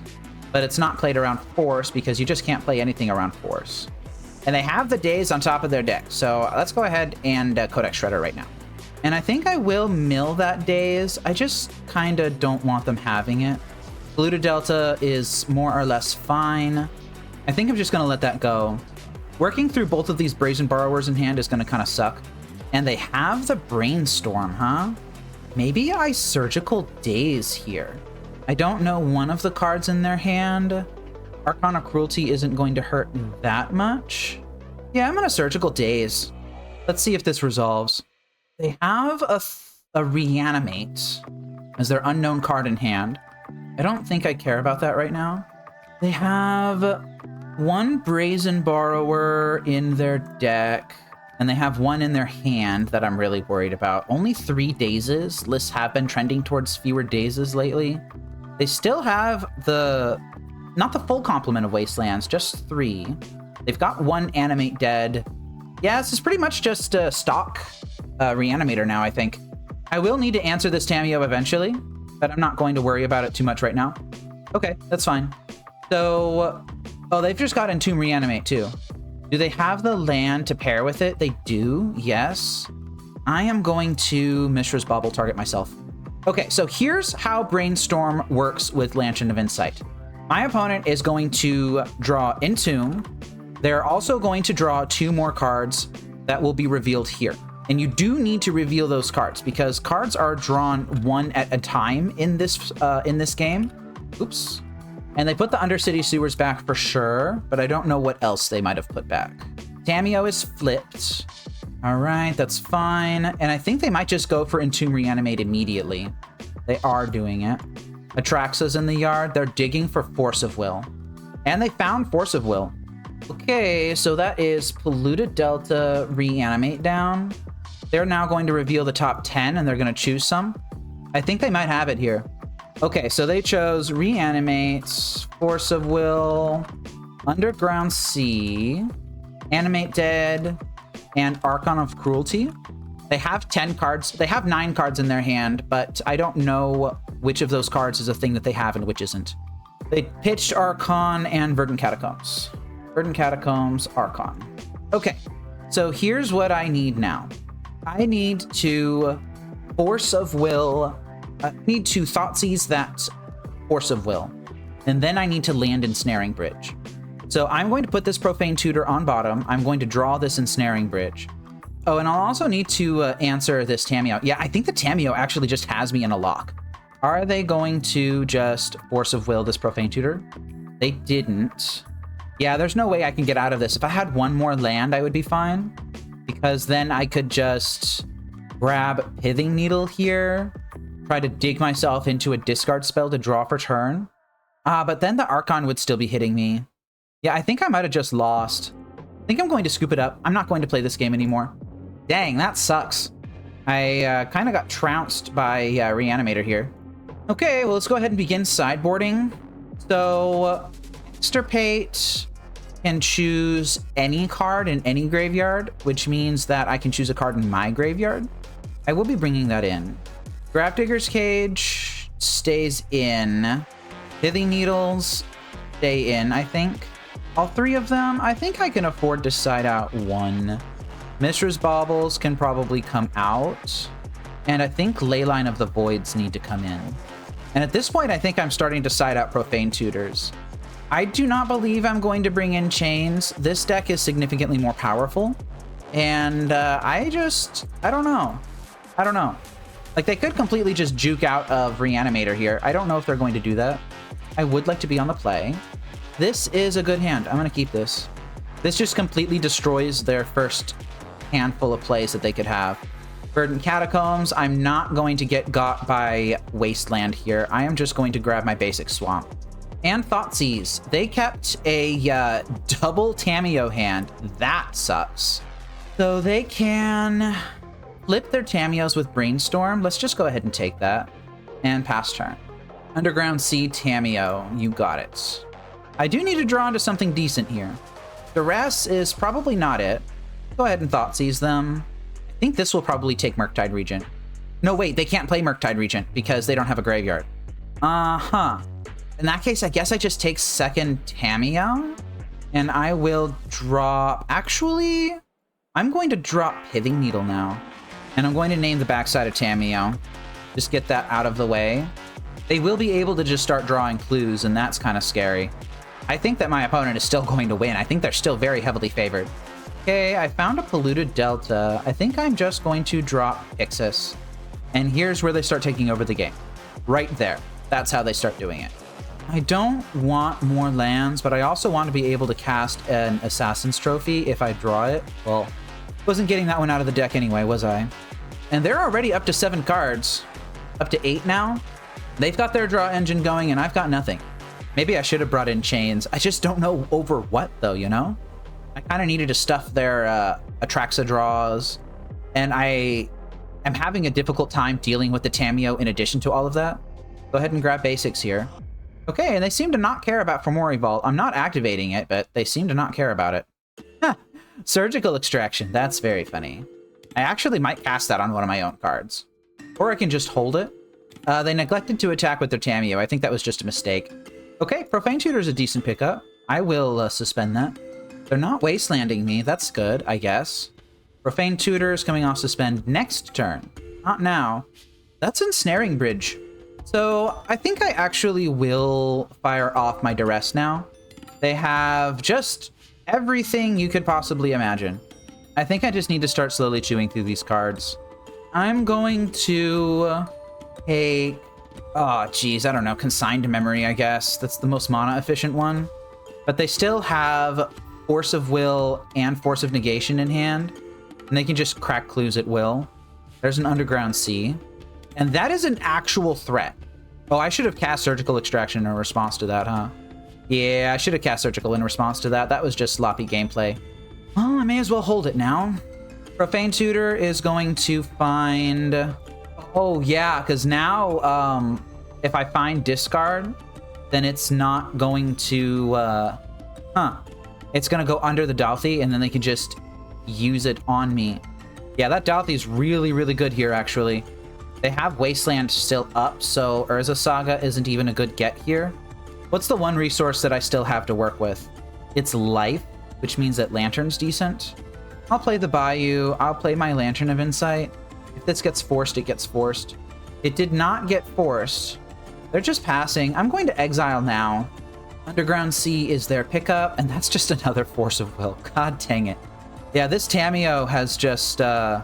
but it's not played around Force because you just can't play anything around Force. And they have the Daze on top of their deck, so let's go ahead and Codex Shredder right now. And I think I will mill that Daze. I just kind of don't want them having it. Polluted Delta is more or less fine. I think I'm just going to let that go. Working through both of these Brazen Borrowers in hand is going to kind of suck. And they have the Brainstorm, huh? Maybe I Surgical Daze here. I don't know one of the cards in their hand. Archon of Cruelty isn't going to hurt that much. Yeah, I'm going to Surgical Daze. Let's see if this resolves. They have a Reanimate as their unknown card in hand. I don't think I care about that right now. They have one Brazen Borrower in their deck, and they have one in their hand that I'm really worried about. Only 3 Dazes. Lists have been trending towards fewer Dazes lately. They still have not the full complement of Wastelands, just 3. They've got 1 Animate dead. Yeah, this is pretty much just stock Reanimator now, I think. I will need to answer this Tamiyo eventually, but I'm not going to worry about it too much right now. Okay, that's fine. So, oh, they've just got Entomb Reanimate too. Do they have the land to pair with it? They do, yes. I am going to Mishra's Bauble target myself. Okay, so here's how Brainstorm works with Lantern of Insight. My opponent is going to draw Entomb. They're also going to draw 2 more cards that will be revealed here. And you do need to reveal those cards because cards are drawn 1 at a time in this game. Oops. And they put the Undercity Sewers back for sure, but I don't know what else they might have put back. Tamiyo is flipped. All right, that's fine. And I think they might just go for Entomb Reanimate immediately. They are doing it. Atraxa's in the yard. They're digging for Force of Will. And they found Force of Will. Okay, so that is Polluted Delta Reanimate down. They're now going to reveal the top 10, and they're going to choose some. I think they might have it here. Okay, so they chose Reanimate, Force of Will, Underground Sea, Animate Dead, and Archon of Cruelty. They have 10 cards. They have 9 cards in their hand, but I don't know which of those cards is a thing that they have and which isn't. They pitched Archon and Verdant Catacombs. Verdant Catacombs, Archon. Okay, so here's what I need now. I need to Force of Will. I need to Thoughtseize that Force of Will. And then I need to land Ensnaring Bridge. So I'm going to put this Profane Tutor on bottom. I'm going to draw this Ensnaring Bridge. Oh, and I'll also need to answer this Tamiyo. Yeah, I think the Tamiyo actually just has me in a lock. Are they going to just Force of Will this Profane Tutor? They didn't. Yeah, there's no way I can get out of this. If I had 1 more land, I would be fine. Because then I could just grab Pithing Needle here, try to dig myself into a discard spell to draw for turn. But then the Archon would still be hitting me. Yeah, I think I might have just lost. I think I'm going to scoop it up. I'm not going to play this game anymore. Dang, that sucks. I kind of got trounced by Reanimator here. Okay, well, let's go ahead and begin sideboarding. So, Extirpate can choose any card in any graveyard, which means that I can choose a card in my graveyard. I will be bringing that in. Gravedigger's Cage stays in. Pithing Needles stay in, I think. All 3 of them, I think I can afford to side out 1. Mishra's Baubles can probably come out. And I think Leyline of the Voids need to come in. And at this point, I think I'm starting to side out Profane Tutors. I do not believe I'm going to bring in Chains. This deck is significantly more powerful. And I don't know. I don't know. Like, they could completely just juke out of Reanimator here. I don't know if they're going to do that. I would like to be on the play. This is a good hand. I'm going to keep this. This just completely destroys their first handful of plays that they could have. Verdant Catacombs, I'm not going to get got by Wasteland here. I am just going to grab my basic Swamp. And Thoughtseize, they kept a double Tamiyo hand. That sucks. So they can flip their Tamiyos with Brainstorm. Let's just go ahead and take that. And pass turn. Underground Sea Tamiyo, you got it. I do need to draw into something decent here. Duress is probably not it. Go ahead and Thoughtseize them. I think this will probably take Murktide Regent. No, wait, they can't play Murktide Regent because they don't have a graveyard. Uh-huh. In that case, I guess I just take second Tamiyo. And I will drop... Actually, I'm going to drop Pithing Needle now. And I'm going to name the backside of Tamiyo. Just get that out of the way. They will be able to just start drawing clues, and that's kind of scary. I think that my opponent is still going to win. I think they're still very heavily favored. Okay, I found a Polluted Delta. I think I'm just going to drop Pyxis. And here's where they start taking over the game. Right there. That's how they start doing it. I don't want more lands, but I also want to be able to cast an Assassin's Trophy if I draw it. Well, wasn't getting that one out of the deck anyway, was I? And they're already up to 7 cards. Up to 8 now. They've got their draw engine going, and I've got nothing. Maybe I should have brought in Chains. I just don't know over what, though, you know? I kind of needed to stuff their Atraxa draws, and I am having a difficult time dealing with the Tamiyo in addition to all of that. Go ahead and grab basics here. Okay, and they seem to not care about Fomori Vault. I'm not activating it, but they seem to not care about it. Huh. Surgical Extraction. That's very funny. I actually might cast that on one of my own cards. Or I can just hold it. They neglected to attack with their Tamiyo. I think that was just a mistake. Okay, Profane Tutor is a decent pickup. I will suspend that. They're not wastelanding me. That's good, I guess. Profane Tutor is coming off suspend next turn. Not now. That's Ensnaring Bridge. So I think I actually will fire off my Duress now. They have just everything you could possibly imagine. I think I just need to start slowly chewing through these cards. I'm going to take... Oh, geez, I don't know. Consigned Memory, I guess. That's the most mana efficient one. But they still have Force of Will and Force of Negation in hand. And they can just crack clues at will. There's an Underground Sea. And that is an actual threat. Oh, I should have cast Surgical Extraction in response to that, huh? Yeah, I should have cast Surgical in response to that. That was just sloppy gameplay. Well, I may as well hold it now. Profane Tutor is going to find... Oh, yeah, because now, if I find discard, then it's not going to, It's going to go under the Dalthy, and then they can just use it on me. Yeah, that Dalthy's really, really good here, actually. They have Wasteland still up, so Urza Saga isn't even a good get here. What's the one resource that I still have to work with? It's Life, which means that Lantern's decent. I'll play the Bayou. I'll play my Lantern of Insight. If this gets forced, it gets forced. It did not get forced. They're just passing. I'm going to exile now. Underground Sea is their pickup, and that's just another Force of Will. God dang it. Yeah, this Tamiyo has just, Oh,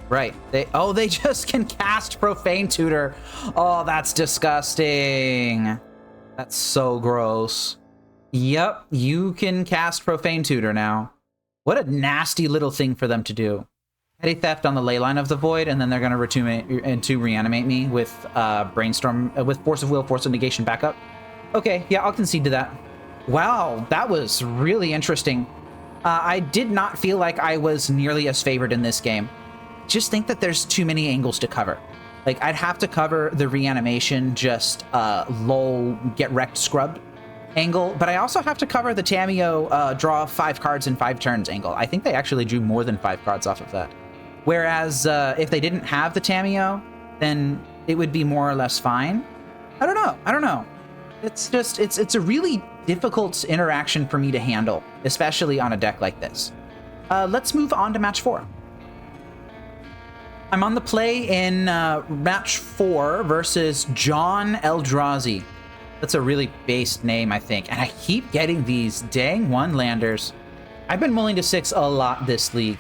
right. They just can cast Profane Tutor. Oh, that's disgusting. That's so gross. Yep, you can cast Profane Tutor now. What a nasty little thing for them to do. Petty Theft on the Leyline of the Void, and then they're going to reanimate me with Brainstorm, with Force of Will, Force of Negation backup. Okay, yeah, I'll concede to that. Wow, that was really interesting. I did not feel like I was nearly as favored in this game. Just think that there's too many angles to cover. Like, I'd have to cover the reanimation, just lol, get wrecked, scrubbed angle, but I also have to cover the Tamiyo draw 5 cards in 5 turns angle. I think they actually drew more than 5 cards off of that. Whereas if they didn't have the Tamiyo, then it would be more or less fine. I don't know. It's just, it's a really difficult interaction for me to handle, especially on a deck like this. Let's move on to match 4. I'm on the play in match 4 versus John Eldrazi. That's a really based name, I think. And I keep getting these dang one-landers. I've been mulling to 6 a lot this league.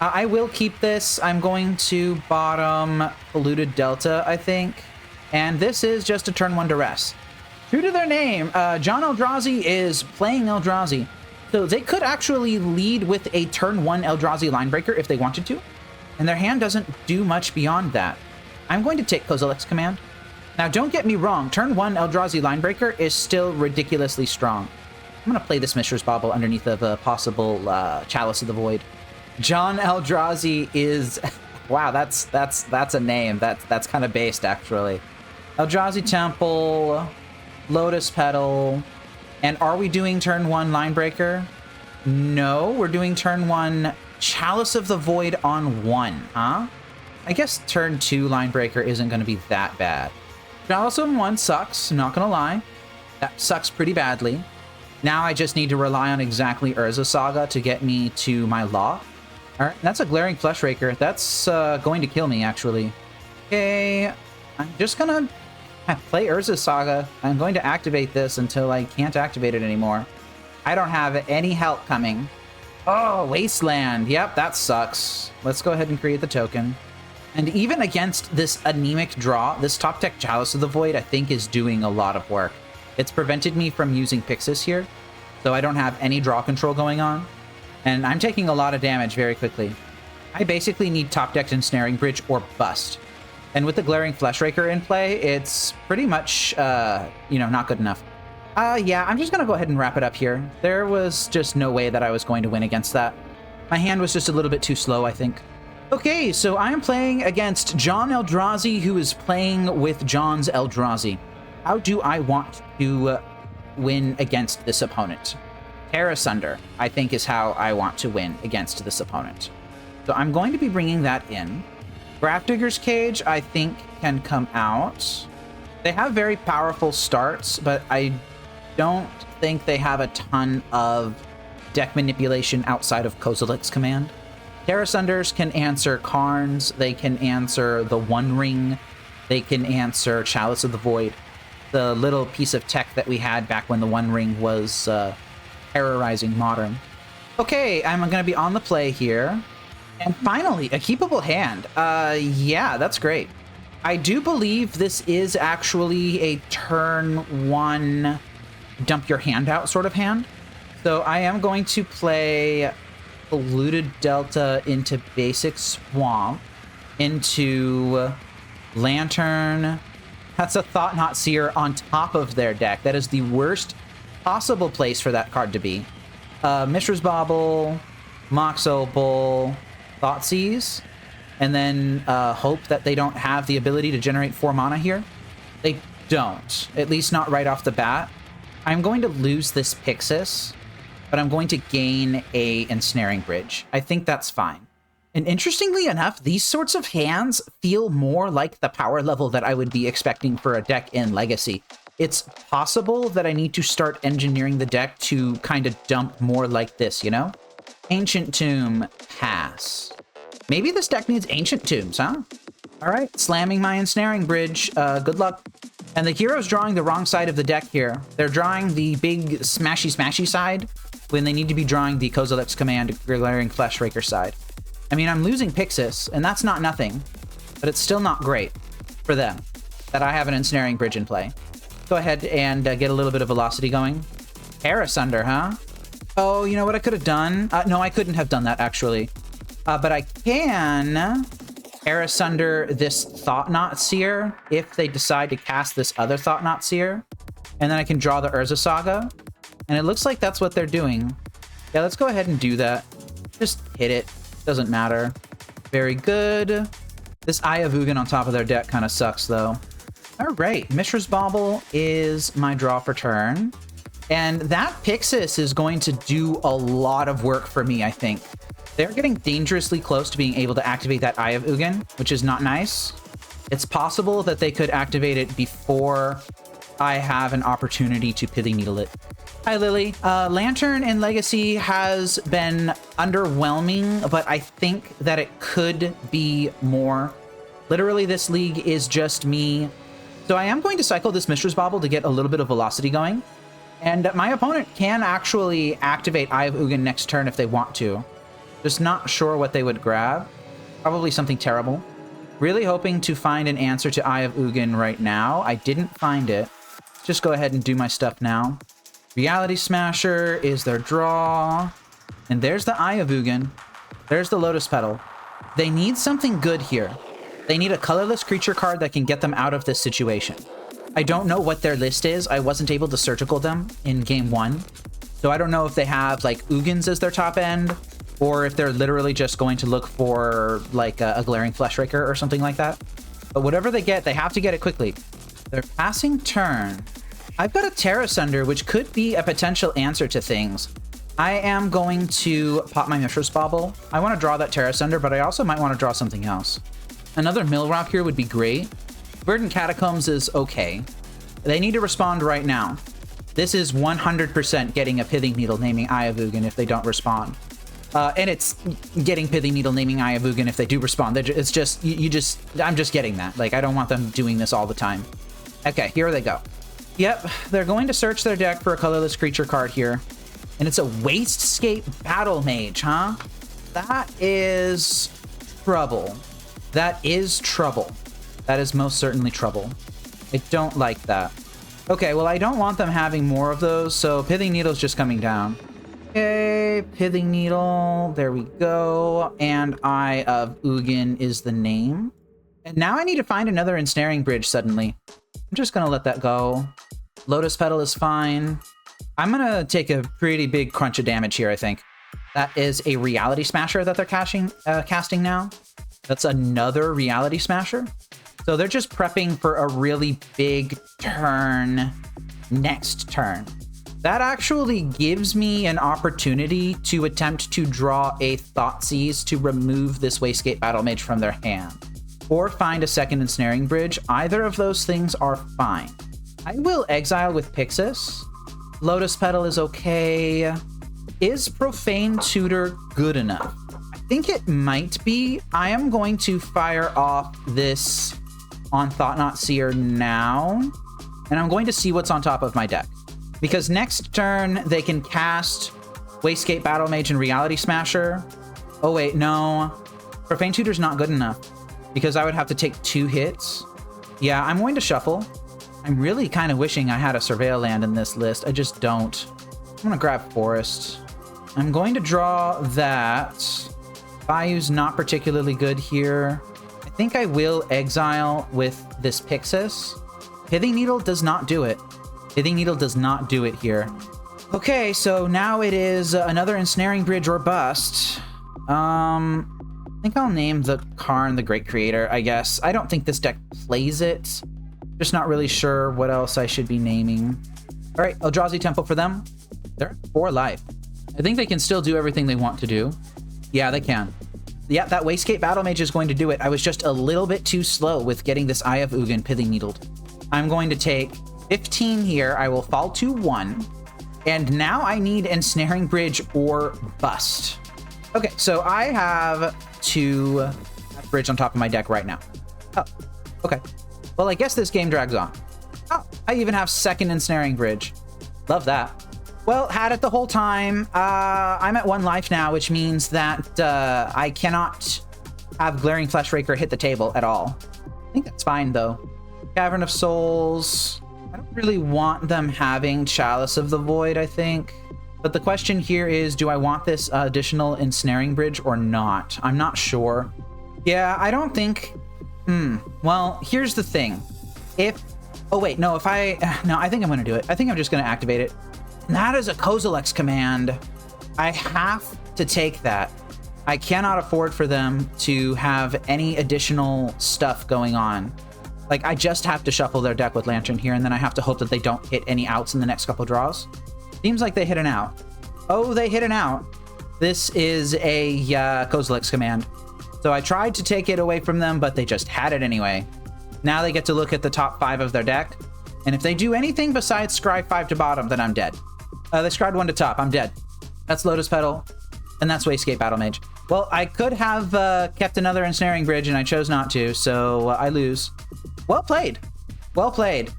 I will keep this. I'm going to bottom Polluted Delta, I think. And this is just a turn 1 Duress. True to their name, John Eldrazi is playing Eldrazi. So they could actually lead with a turn 1 Eldrazi Linebreaker if they wanted to. And their hand doesn't do much beyond that. I'm going to take Kozilek's Command. Now, don't get me wrong. Turn 1 Eldrazi Linebreaker is still ridiculously strong. I'm going to play this Mishra's Bauble underneath of a possible Chalice of the Void. John Eldrazi is... wow, that's a name. That's kind of based, actually. Eldrazi Temple, Lotus Petal, and are we doing turn 1 Linebreaker? No, we're doing turn 1 Chalice of the Void on 1, huh? I guess turn 2 Linebreaker isn't going to be that bad. Chalice on 1 sucks, not going to lie. That sucks pretty badly. Now I just need to rely on exactly Urza Saga to get me to my lock. Alright, that's a Glaring Fleshraker. That's going to kill me, actually. Okay, I'm just gonna play Urza Saga. I'm going to activate this until I can't activate it anymore. I don't have any help coming. Oh, Wasteland. Yep, that sucks. Let's go ahead and create the token. And even against this anemic draw, this top deck Chalice of the Void, I think, is doing a lot of work. It's prevented me from using Pyxis here, so I don't have any draw control going on. And I'm taking a lot of damage very quickly. I basically need top-decked Ensnaring Bridge or bust. And with the Glaring Fleshraker in play, it's pretty much, not good enough. Yeah, I'm just going to go ahead and wrap it up here. There was just no way that I was going to win against that. My hand was just a little bit too slow, I think. Okay, so I am playing against John Eldrazi, who is playing with John's Eldrazi. How do I want to win against this opponent? Terra Sunder, I think, is how I want to win against this opponent. So I'm going to be bringing that in. Grafdigger's Cage, I think, can come out. They have very powerful starts, but I don't think they have a ton of deck manipulation outside of Kozilek's Command. Terra Sunders can answer Karns, they can answer the One Ring, they can answer Chalice of the Void, the little piece of tech that we had back when the One Ring was terrorizing Modern. Okay, I'm going to be on the play here. And finally, a keepable hand. Yeah, that's great. I do believe this is actually a turn 1 dump your hand out sort of hand. So I am going to play Polluted Delta into Basic Swamp, into Lantern. That's a Thought-Knot Seer on top of their deck. That is the worst possible place for that card to be. Mishra's Bauble, Mox Opal, Thoughtseize, and then hope that they don't have the ability to generate 4 mana here. They don't, at least not right off the bat. I'm going to lose this Pyxis, but I'm going to gain a Ensnaring Bridge. I think that's fine. And interestingly enough, these sorts of hands feel more like the power level that I would be expecting for a deck in Legacy. It's possible that I need to start engineering the deck to kind of dump more like this, you know? Ancient Tomb, pass. Maybe this deck needs Ancient Tombs, huh? All right, slamming my Ensnaring Bridge. Good luck. And the hero's drawing the wrong side of the deck here. They're drawing the big smashy side when they need to be drawing the Kozilek's Command Glaring Fleshraker side. I mean, I'm losing Pyxis, and that's not nothing, but it's still not great for them that I have an Ensnaring Bridge in play. Go ahead and get a little bit of velocity going. Terra Sunder, huh? Oh, you know what I could have done? No, I couldn't have done that, actually. But I can Terra Sunder this Thought-Knot Seer if they decide to cast this other Thought-Knot Seer. And then I can draw the Urza Saga. And it looks like that's what they're doing. Yeah, let's go ahead and do that. Just hit it. Doesn't matter. Very good. This Eye of Ugin on top of their deck kind of sucks, though. All right, Mishra's Bauble is my draw for turn. And that Pyxis is going to do a lot of work for me, I think. They're getting dangerously close to being able to activate that Eye of Ugin, which is not nice. It's possible that they could activate it before I have an opportunity to Pithing Needle it. Hi, Lily. Lantern in Legacy has been underwhelming, but I think that it could be more. Literally, this league is just me. So I am going to cycle this Mishra's Bauble to get a little bit of velocity going. And my opponent can actually activate Eye of Ugin next turn if they want to. Just not sure what they would grab. Probably something terrible. Really hoping to find an answer to Eye of Ugin right now. I didn't find it. just go ahead and do my stuff now. Reality Smasher is their draw. And there's the Eye of Ugin. There's the Lotus Petal. They need something good here. They need a colorless creature card that can get them out of this situation. I don't know what their list is. I wasn't able to surgical them in game 1. So I don't know if they have like Ugins as their top end, or if they're literally just going to look for like a Glaring Fleshraker or something like that. But whatever they get, they have to get it quickly. They're passing turn. I've got a Terra Sunder, which could be a potential answer to things. I am going to pop my Mishra's Bauble. I want to draw that Terra Sunder, but I also might want to draw something else. Another Mill Rock here would be great. Verdant Catacombs is okay. They need to respond right now. This is 100% getting a Pithing Needle naming Eye of Ugin if they don't respond. And it's getting Pithing Needle naming Eye of Ugin if they do respond. It's just, I'm just getting that. Like, I don't want them doing this all the time. Okay, here they go. Yep, they're going to search their deck for a colorless creature card here. And it's a Wastegate Battle Mage, huh? That is trouble. That is trouble. That is most certainly trouble. I don't like that. Okay, well, I don't want them having more of those, so Pithing Needle's just coming down. Okay, Pithing Needle, there we go. And Eye of Ugin is the name. And now I need to find another Ensnaring Bridge suddenly. I'm just gonna let that go. Lotus Petal is fine. I'm gonna take a pretty big crunch of damage here, I think. That is a Reality Smasher that they're casting now. That's another Reality Smasher. So they're just prepping for a really big turn next turn. That actually gives me an opportunity to attempt to draw a Thoughtseize to remove this Wastegate Battle Mage from their hand. Or find a second Ensnaring Bridge. Either of those things are fine. I will exile with Pyxis. Lotus Petal is okay. Is Profane Tutor good enough? I think it might be. I am going to fire off this on Thought-Knot Seer now, and I'm going to see what's on top of my deck. Because next turn, they can cast Wastegate Battle Mage and Reality Smasher. Oh wait, no. Profane Tutor's not good enough, because I would have to take 2 hits. Yeah, I'm going to shuffle. I'm really kind of wishing I had a Surveil land in this list. I just don't. I'm going to grab Forest. I'm going to draw that. Bayou's not particularly good here. I think I will exile with this Pyxis. Pithing Needle does not do it. Pithing Needle does not do it here. Okay, so now it is another Ensnaring Bridge or bust. I think I'll name the Karn the Great Creator, I guess. I don't think this deck plays it. Just not really sure what else I should be naming. All right, Eldrazi Temple for them. They're at 4 life. I think they can still do everything they want to do. Yeah, they can. Yeah, that Wastegate Battle Mage is going to do it. I was just a little bit too slow with getting this Eye of Ugin Pithing Needled. I'm going to take 15 here. I will fall to 1. And now I need Ensnaring Bridge or bust. Okay, so I have 2 bridge on top of my deck right now. Oh, okay. Well, I guess this game drags on. Oh, I even have second Ensnaring Bridge. Love that. Well, had it the whole time. I'm at 1 life now, which means that I cannot have Glaring Fleshraker hit the table at all. I think that's fine, though. Cavern of Souls. I don't really want them having Chalice of the Void, I think. But the question here is, do I want this additional Ensnaring Bridge or not? I'm not sure. Yeah, I don't think... Well, here's the thing. Oh wait, no, no, I think I'm gonna do it. I think I'm just gonna activate it. That is a Kozilek's command. I have to take that. I cannot afford for them to have any additional stuff going on. Like, I just have to shuffle their deck with Lantern here, and then I have to hope that they don't hit any outs in the next couple draws. Seems like they hit an out. Oh, they hit an out. This is a Kozilek's command. So I tried to take it away from them, but they just had it anyway. Now they get to look at the top 5 of their deck. And if they do anything besides scry 5 to bottom, then I'm dead. They scried 1 to top. I'm dead. That's Lotus Petal. And that's Wastegate Battle Mage. Well, I could have kept another Ensnaring Bridge, and I chose not to, so I lose. Well played. Well played.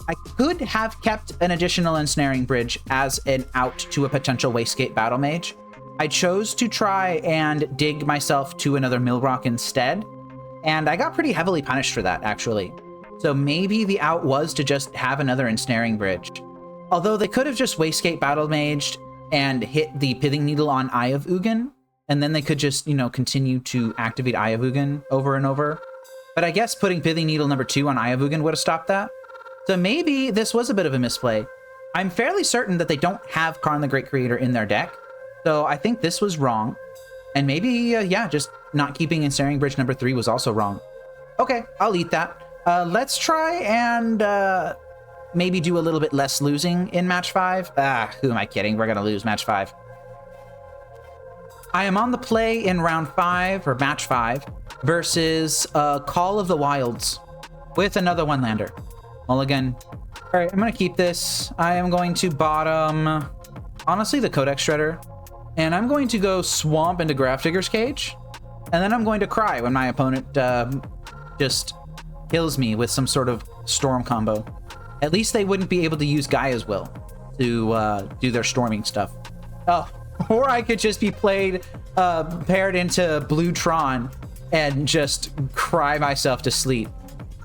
I could have kept an additional Ensnaring Bridge as an out to a potential Wastegate Battle Mage. I chose to try and dig myself to another Mill Rock instead, and I got pretty heavily punished for that, actually. So maybe the out was to just have another Ensnaring Bridge. Although they could have just Wastegate Battle Maged and hit the Pithing Needle on Eye of Ugin, and then they could just, you know, continue to activate Eye of Ugin over and over. But I guess putting Pithing Needle number 2 on Eye of Ugin would have stopped that. So maybe this was a bit of a misplay. I'm fairly certain that they don't have Karn the Great Creator in their deck. So I think this was wrong. And maybe, yeah, just not keeping Ensnaring Bridge number 3 was also wrong. Okay, I'll eat that. Let's try and maybe do a little bit less losing in match 5. Who am I kidding? We're going to lose match 5. I am on the play in round 5, or match 5, versus Call of the Wilds with another one-lander. Mulligan. All right, I'm going to keep this. I am going to bottom, honestly, the Codex Shredder. And I'm going to go Swamp into Grafdigger's Cage. And then I'm going to cry when my opponent just kills me with some sort of storm combo. At least they wouldn't be able to use Gaia's Will to do their storming stuff. Oh, or I could just be paired into Blue Tron and just cry myself to sleep.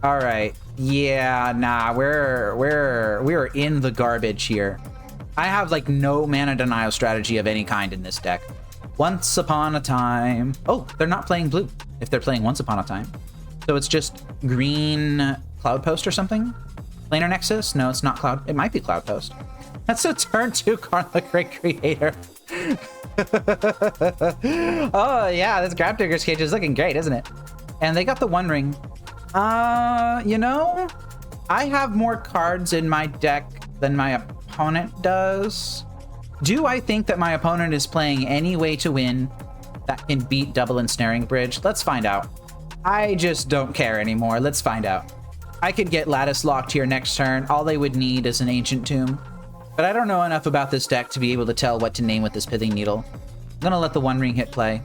All right. Yeah, nah, we're in the garbage here. I have like no mana denial strategy of any kind in this deck. Once Upon a Time. Oh, they're not playing blue if they're playing Once Upon a Time. So it's just green Cloud Post or something? Planar Nexus? No, it's not Cloud. It might be Cloud Post. That's a turn 2 Karn the Great Creator. Oh, yeah, this Grafdigger's Cage is looking great, isn't it? And they got the One Ring. You know, I have more cards in my deck than my opponent does. Do I think that my opponent is playing any way to win that can beat double Ensnaring Bridge? Let's find out. I just don't care anymore. Let's find out. I could get Lattice Locked here next turn. All they would need is an Ancient Tomb. But I don't know enough about this deck to be able to tell what to name with this Pithing Needle. I'm gonna let the One Ring hit play.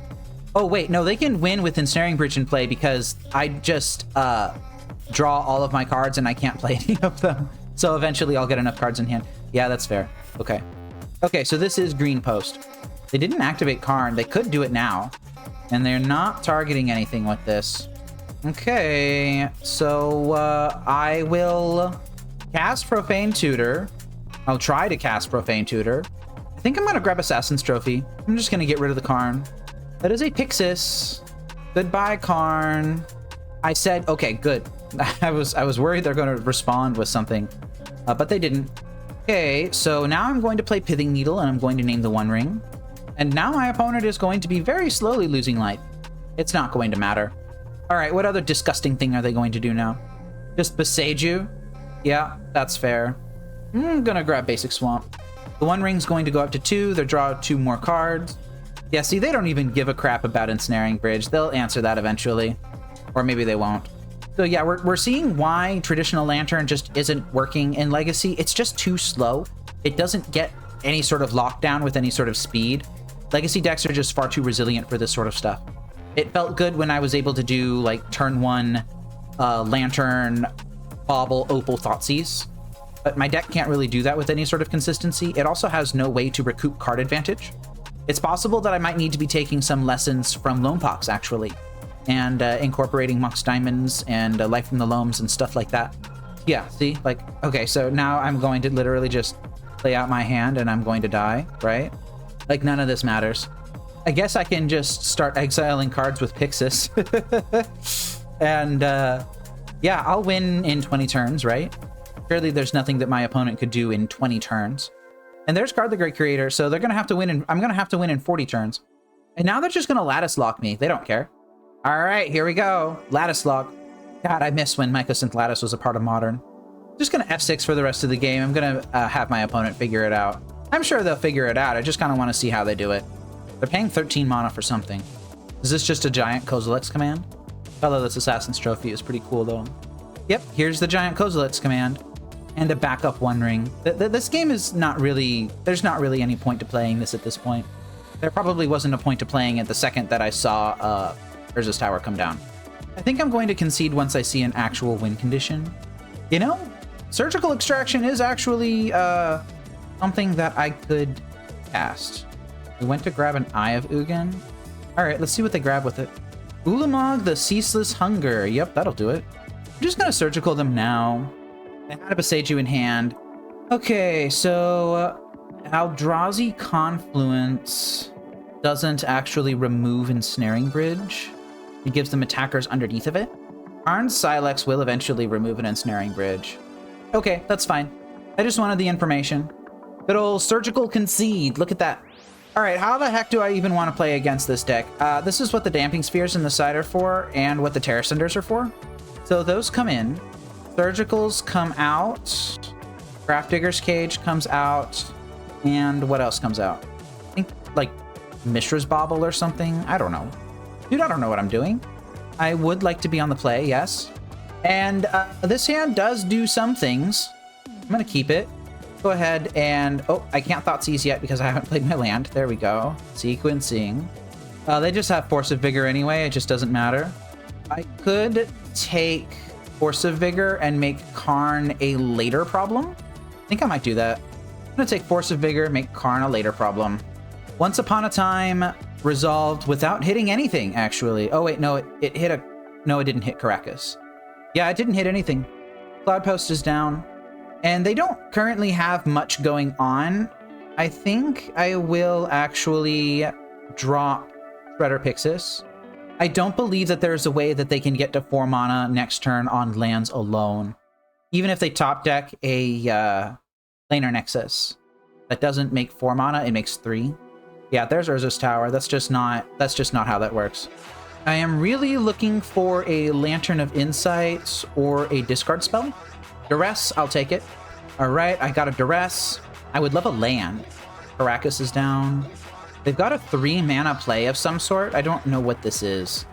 Oh wait, no, they can win with Ensnaring Bridge in play because I just draw all of my cards and I can't play any of them. So eventually I'll get enough cards in hand. Yeah, that's fair. Okay. Okay, so this is Green Post. They didn't activate Karn. They could do it now. And they're not targeting anything with this. Okay, so I will cast Profane Tutor. I'll try to cast Profane Tutor. I think I'm going to grab Assassin's Trophy. I'm just going to get rid of the Karn. That is a Pyxis. Goodbye, Karn. I said, okay, good. I was worried they're going to respond with something, but they didn't. Okay, so now I'm going to play Pithing Needle, and I'm going to name the One Ring. And now my opponent is going to be very slowly losing life. It's not going to matter. All right, what other disgusting thing are they going to do now? Just Besage you? Yeah, that's fair. I'm going to grab Basic Swamp. The One Ring's going to go up to 2. They'll draw 2 more cards. Yeah, see, they don't even give a crap about Ensnaring Bridge. They'll answer that eventually. Or maybe they won't. So yeah, we're seeing why traditional Lantern just isn't working in Legacy. It's just too slow. It doesn't get any sort of lockdown with any sort of speed. Legacy decks are just far too resilient for this sort of stuff. It felt good when I was able to do like turn 1 Lantern, Bauble, Opal, Thoughtseize. But my deck can't really do that with any sort of consistency. It also has no way to recoup card advantage. It's possible that I might need to be taking some lessons from Lonepox, actually, and incorporating Mox Diamonds and Life from the Loams and stuff like that. Yeah, see? Like, okay, so now I'm going to literally just play out my hand and I'm going to die, right? Like, none of this matters. I guess I can just start exiling cards with Pyxis. And, yeah, I'll win in 20 turns, right? Surely there's nothing that my opponent could do in 20 turns. And there's Karn the Great Creator, so they're gonna have to win in, I'm gonna have to win in 40 turns. And now they're just gonna Lattice Lock me. They don't care. All right, here we go. Lattice Lock. God, I miss when Mycosynth Lattice was a part of Modern. Just gonna F6 for the rest of the game. I'm gonna have my opponent figure it out. I'm sure they'll figure it out. I just kind of want to see how they do it. They're paying 13 mana for something. Is this just a giant Kozilek's command? Although this Assassin's Trophy is pretty cool though. Yep, here's the giant Kozilek's command. And a backup One Ring. This game is not really... There's not really any point to playing this at this point. There probably wasn't a point to playing it the second that I saw Urza's Tower come down. I think I'm going to concede once I see an actual win condition. You know, Surgical Extraction is actually something that I could cast. We went to grab an Eye of Ugin. All right, let's see what they grab with it. Ulamog, the Ceaseless Hunger. Yep, that'll do it. just gonna surgical them now. I had a Boseiju in hand. Okay, so Eldrazi Confluence doesn't actually remove Ensnaring Bridge. It gives them attackers underneath of it. Karn's Silex will eventually remove an Ensnaring Bridge. Okay, that's fine. I just wanted the information. Good old Surgical Concede. Look at that. All right, how the heck do I even want to play against this deck? This is what the Damping Spheres in the side are for and what the Terror Cinders are for. So those come in. Surgicals come out. Grafdigger's Cage comes out. And what else comes out? I think, like, Mishra's Bauble or something. I don't know. Dude, I don't know what I'm doing. I would like to be on the play, yes. And this hand does do some things. I'm going to keep it. Go ahead and... Oh, I can't Thoughtseize yet because I haven't played my land. There we go. Sequencing. They just have Force of Vigor anyway. It just doesn't matter. I could take Force of Vigor and make Karn a later problem. I think I might do that. I'm going to take Force of Vigor, make Karn a later problem. Once Upon a Time resolved without hitting anything, actually. Oh, wait, no, it hit a... No, it didn't hit Caracas. Yeah, it didn't hit anything. Cloudpost is down. And they don't currently have much going on. I think I will actually drop Shredder Pyxis. I don't believe that there's a way that they can get to 4 mana next turn on lands alone. Even if they top deck a Planar Nexus. That doesn't make 4 mana, it makes 3. Yeah, there's Urza's Tower. That's just not how that works. I am really looking for a Lantern of Insights or a discard spell. Duress, I'll take it. All right, I got a Duress. I would love a land. Caracas is down. They've got a 3 mana play of some sort. I don't know what this is.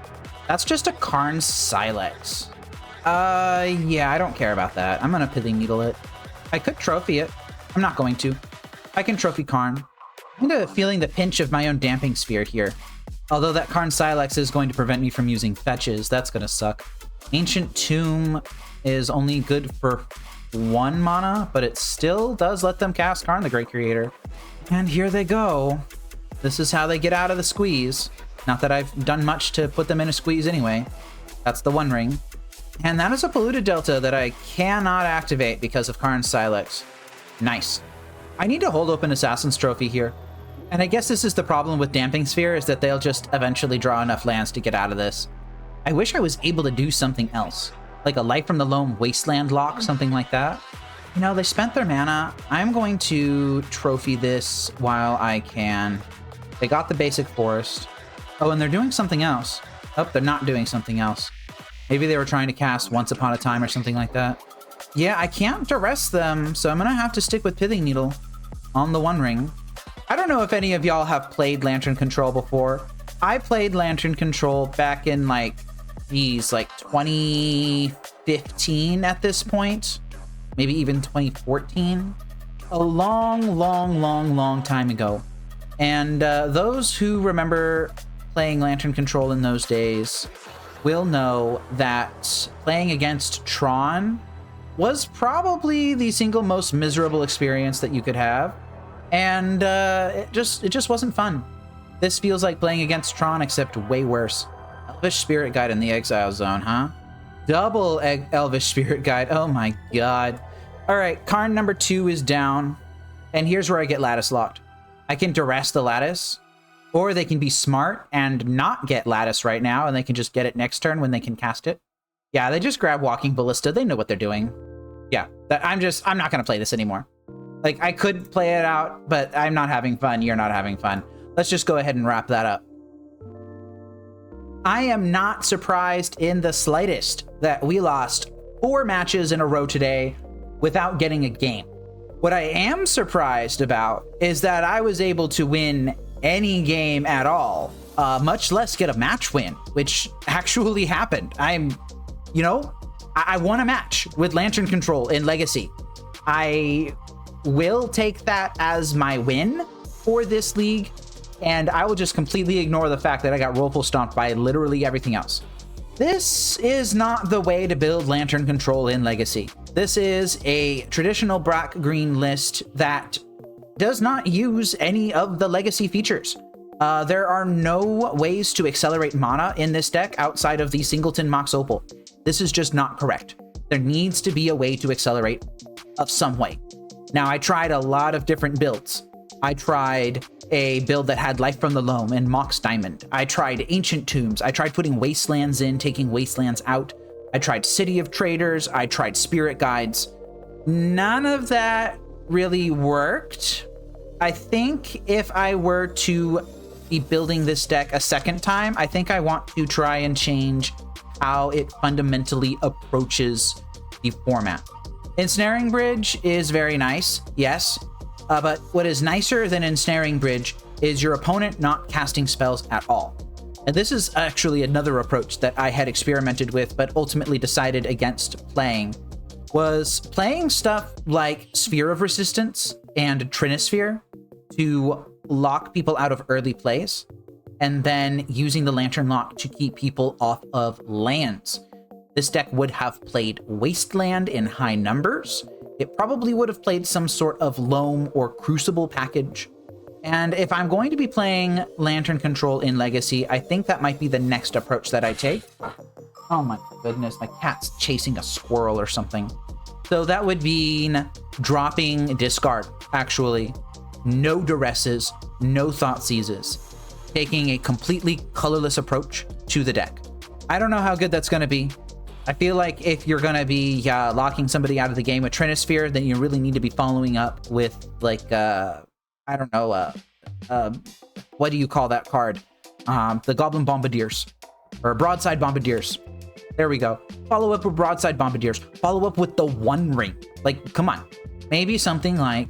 That's just a Karn's Silex. Yeah, I don't care about that. I'm gonna Pithing Needle it. I could trophy it. I'm not going to. I can trophy Karn. I'm kind of feeling the pinch of my own Damping Sphere here. Although that Karn Silex is going to prevent me from using fetches. That's gonna suck. Ancient Tomb is only good for 1 mana, but it still does let them cast Karn the Great Creator. And here they go. This is how they get out of the squeeze. Not that I've done much to put them in a squeeze anyway. That's the One Ring. And that is a Polluted Delta that I cannot activate because of Karn's Silex. Nice. I need to hold open Assassin's Trophy here. And I guess this is the problem with Damping Sphere, is that they'll just eventually draw enough lands to get out of this. I wish I was able to do something else. Like a Light from the Loam Wasteland lock, something like that. You know, they spent their mana. I'm going to trophy this while I can. They got the basic forest. Oh, and they're doing something else. Oh, they're not doing something else. Maybe they were trying to cast Once Upon a Time or something like that. Yeah, I can't duress them, so I'm going to have to stick with Pithing Needle on the One Ring. I don't know if any of y'all have played Lantern Control before. I played Lantern Control back in, like 2015 at this point. Maybe even 2014. A long time ago. And those who remember playing Lantern Control in those days will know that playing against Tron was probably the single most miserable experience that you could have. And it just wasn't fun. This feels like playing against Tron, except way worse. Elvish Spirit Guide in the Exile Zone, huh? Double Elvish Spirit Guide. Oh my god. All right, Karn number 2 is down. And here's where I get Lattice locked. I can duress the Lattice, or they can be smart and not get Lattice right now, and they can just get it next turn when they can cast it. Yeah, they just grab Walking Ballista. They know what they're doing. Yeah, I'm not going to play this anymore. Like, I could play it out, but I'm not having fun. You're not having fun. Let's just go ahead and wrap that up. I am not surprised in the slightest that we lost 4 matches in a row today without getting a game. What I am surprised about is that I was able to win any game at all, much less get a match win, which actually happened. I won a match with Lantern Control in Legacy. I will take that as my win for this league, and I will just completely ignore the fact that I got rolepool stomped by literally everything else. This is not the way to build Lantern Control in Legacy. This is a traditional black-green list that does not use any of the Legacy features. There are no ways to accelerate mana in this deck outside of the Singleton Mox Opal. This is just not correct. There needs to be a way to accelerate of some way. Now, I tried a lot of different builds. I tried a build that had Life from the Loam and Mox Diamond. I tried Ancient Tombs. I tried putting Wastelands in, taking Wastelands out. I tried City of Traders. I tried Spirit Guides. None of that really worked. I think if I were to be building this deck a second time, I think I want to try and change how it fundamentally approaches the format. Ensnaring Bridge is very nice, yes. But what is nicer than Ensnaring Bridge is your opponent not casting spells at all. And this is actually another approach that I had experimented with, but ultimately decided against playing, was playing stuff like Sphere of Resistance and Trinisphere to lock people out of early plays, and then using the Lantern Lock to keep people off of lands. This deck would have played Wasteland in high numbers. It probably would have played some sort of Loam or Crucible package. And if I'm going to be playing Lantern Control in Legacy, I think that might be the next approach that I take. Oh my goodness, my cat's chasing a squirrel or something. So that would mean dropping discard, actually. No duresses, no Thoughtseizes. Taking a completely colorless approach to the deck. I don't know how good that's going to be. I feel like if you're going to be locking somebody out of the game with Trinisphere, then you really need to be following up with, like, I don't know, what do you call that card? The Goblin Bombardiers. Or Broadside Bombardiers. There we go. Follow up with Broadside Bombardiers. Follow up with the One Ring. Like, come on. Maybe something like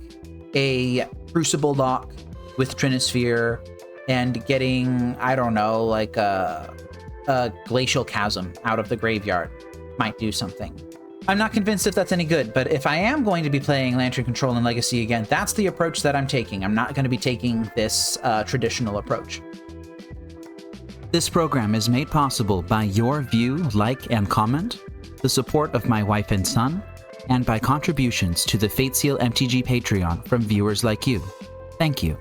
a Crucible lock with Trinisphere and getting, I don't know, like a Glacial Chasm out of the graveyard might do something. I'm not convinced if that's any good, but if I am going to be playing Lantern Control and Legacy again, that's the approach that I'm taking. I'm not going to be taking this traditional approach. This program is made possible by your view, like, and comment, the support of my wife and son, and by contributions to the Fateseal MTG Patreon from viewers like you. Thank you.